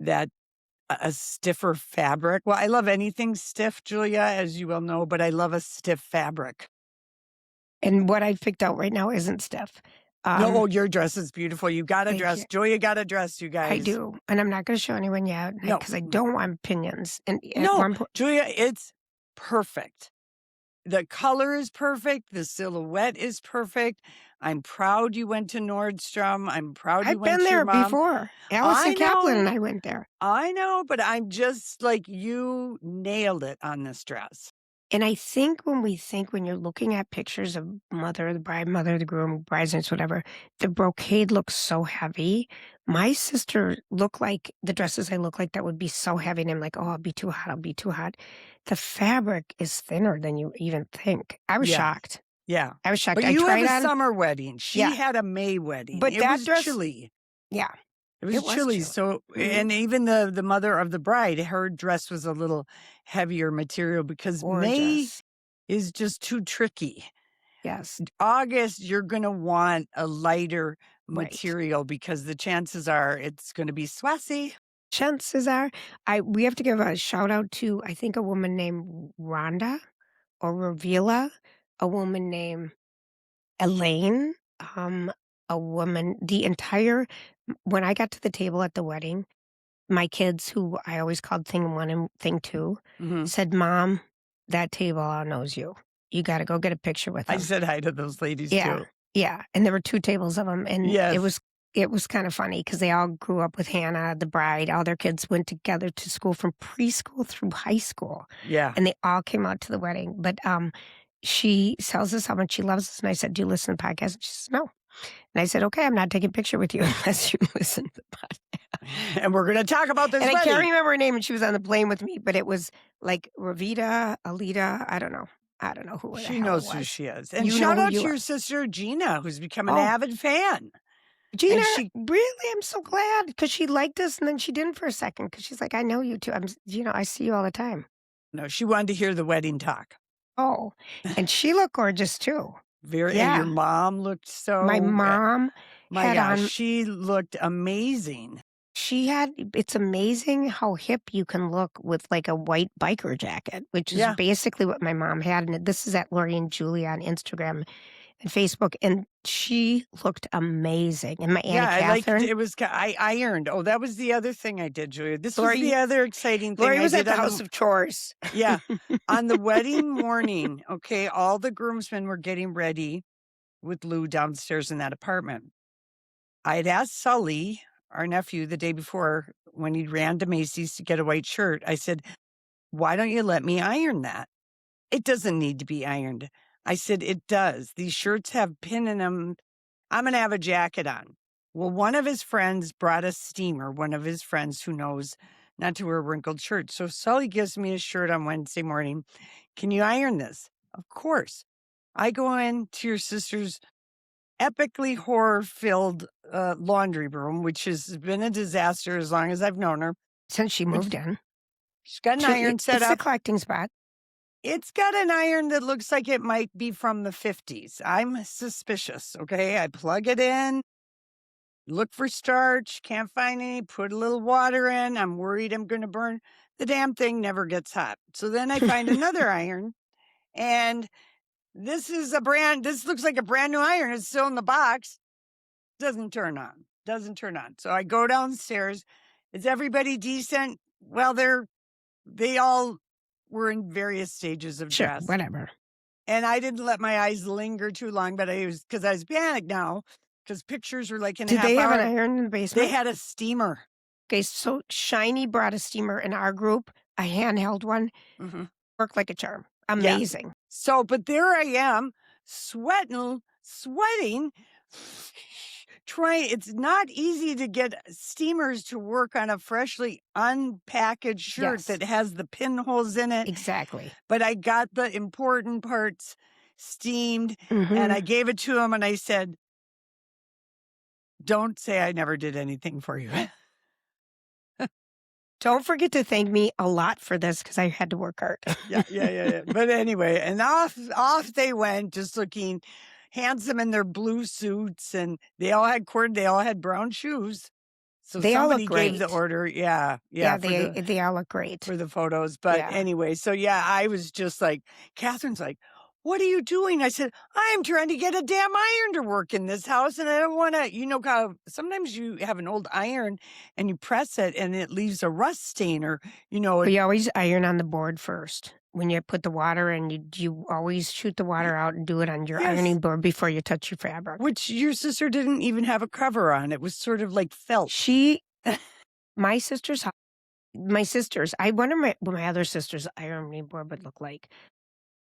that a stiffer fabric. Well, I love anything stiff, Julia, as you well know, but I love a stiff fabric. And what I picked out right now isn't stiff. No, your dress is beautiful. You got a dress. Julia got a dress, you guys. I do. And I'm not going to show anyone yet because I don't want opinions. And Julia, it's perfect. The color is perfect. The silhouette is perfect. I'm proud you went to Nordstrom. I'm proud you went to your mom. I've been there before. Allison Kaplan and I went there. I know, but I'm just like, you nailed it on this dress. And I think when you're looking at pictures of mother of the bride, mother of the groom, bridesmaids, whatever, the brocade looks so heavy. My sister looked like the dresses I look like that would be so heavy. And I'm like, oh, I'll be too hot. The fabric is thinner than you even think. I was shocked. Yeah. I was shocked. But you have a summer wedding. She had a May wedding. But it was chilly. Yeah. It was chilly. So, and even the mother of the bride, her dress was a little heavier material because May is just too tricky. Yes. August, you're going to want a lighter material because the chances are it's going to be swassy. Chances are, we have to give a shout out to, I think, a woman named Rhonda or Ravila, a woman named Elaine, a woman, when I got to the table at the wedding, my kids, who I always called thing 1 and thing 2, said, "Mom, that table all knows you. You gotta go get a picture with them." I said hi to those ladies Yeah, too. yeah, and there were 2 tables of them, and it Yes. was kinda funny because they all grew up with Hannah, the bride. All their kids went together to school from preschool through high school, Yeah. and they all came out to the wedding, but, she tells us how much she loves us, and I said, "Do you listen to the podcast?" And she says, "No." And I said, "Okay, I'm not taking a picture with you unless you listen to the podcast." And we're gonna talk about this And I wedding. can't remember her name, and she was on the plane with me, but it was like Ravita, Alita, I don't know. I don't know who the She hell knows it who was. she is. And You know shout who out to you your are. sister Gina, who's become an Oh. avid fan. Gina, And she really, I'm so glad because she liked us, and then she didn't for a second because she's like, "I know you too. I see you all the time." No, she wanted to hear the wedding talk. Oh, and she looked gorgeous too. And Yeah. your mom looked so My mom my had gosh, on she looked amazing. it's amazing how hip you can look with, like, a white biker jacket, which is Yeah. basically what my mom had, and this is at Lori and Julie on Instagram and Facebook, and she looked amazing, and my Yeah, Auntie I liked Kathryn. it was I ironed. Oh, that was the other thing I did, Julia. This was Lori the other exciting thing Lori I was at did the on House of Chores. Yeah. On the wedding morning, okay, all the groomsmen were getting ready with Lou downstairs in that apartment. I had asked Sully, our nephew, the day before when he ran to Macy's to get a white shirt. I said, "Why don't you let me iron that? It doesn't need to be ironed." I said, "It does. These shirts have pin in them. I'm going to have a jacket on." Well, one of his friends brought a steamer, one of his friends who knows not to wear wrinkled shirts. So Sully gives me a shirt on Wednesday morning. "Can you iron this?" Of course. I go into your sister's epically horror-filled laundry room, which has been a disaster as long as I've known her. Since she moved in. She's got an iron set It's up. the collecting spot. It's got an iron that looks like it might be from the 50s. I'm suspicious, okay? I plug it in, look for starch, can't find any, put a little water in. I'm worried I'm going to burn. The damn thing never gets hot. So then I find another iron, and this looks like a brand new iron. It's still in the box. Doesn't turn on. So I go downstairs. Is everybody decent? Well, they all were in various stages of Sure, dress. whatever. And I didn't let my eyes linger too long, but because I was panicked now, because pictures were like in a Did half they have hour. an iron in the basement? They had a steamer. Okay, so Shiny brought a steamer in our group, a handheld one. Worked like a charm. Amazing. Yeah. So, but there I am, sweating, it's not easy to get steamers to work on a freshly unpackaged shirt Yes. that has the pinholes in it. Exactly. But I got the important parts steamed, and I gave it to him, and I said, "Don't say I never did anything for you." Don't forget to thank me a lot for this because I had to work hard. Yeah. But anyway, and off they went, just looking handsome in their blue suits, and they all had brown shoes. So They all look somebody gave the great. order. Yeah. They all look great. For the photos. But anyway, so I was just like, Kathryn's like, "What are you doing?" I said, "I'm trying to get a damn iron to work in this house. And I don't want to, how sometimes you have an old iron and you press it and it leaves a rust stain or. We always iron on the board first. When you put the water in, you always shoot the water out and do it on your ironing board before you touch your fabric. Which your sister didn't even have a cover on. It was sort of like felt. My sisters, I wonder what my other sister's ironing board would look like.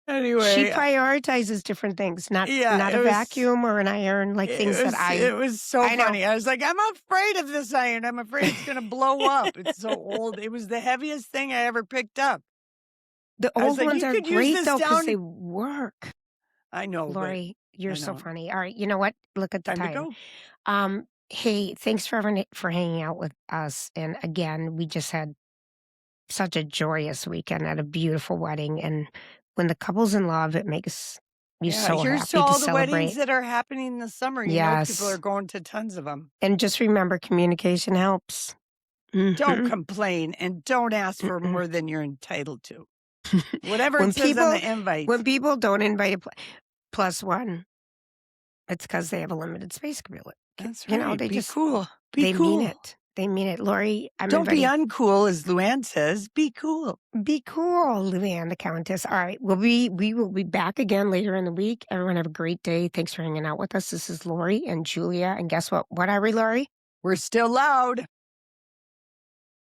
Anyway. She prioritizes different things, not a vacuum or an iron, like things that It was so funny. I was like, I'm afraid of this iron. I'm afraid it's going to blow up. It's so old. It was the heaviest thing I ever picked up. The old ones are great, though, because they work. I know. Lori, you're so funny. All right, you know what? Look at the time. To go. Hey, thanks for hanging out with us. And again, we just had such a joyous weekend at a beautiful wedding. And when the couple's in love, it makes you so happy here's to all celebrate. the weddings that are happening this summer. You know, people are going to tons of them. And just remember, communication helps. Don't complain and don't ask for more than you're entitled to. Whatever it says on the invite. When people don't invite a plus one, it's because they have a limited space. That's right. They Be cool. They mean it. They mean it. Lori, I'm Don't be inviting... uncool, as Luann says. Be cool. Be cool, Luann, the Countess. All right, we will be back again later in the week. Everyone have a great day. Thanks for hanging out with us. This is Lori and Julia. And guess what? What are we, Lori? We're still loud.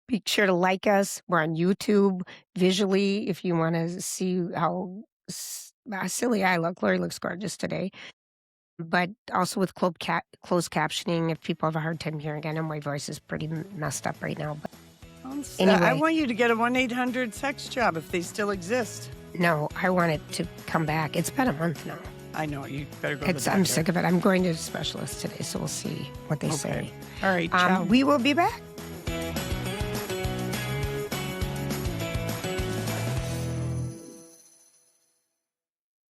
Be sure to like us. We're on YouTube visually if you want to see how silly I look. Lori looks gorgeous today. But also with closed captioning if people have a hard time hearing. I know my voice is pretty messed up right now. But anyway, I want you to get a 1-800-SEX job if they still exist. No, I want it to come back. It's been a month now. I know. You better go to the doctor. I'm sick of it. I'm going to a specialist today, so we'll see what they say. All right, ciao. We will be back.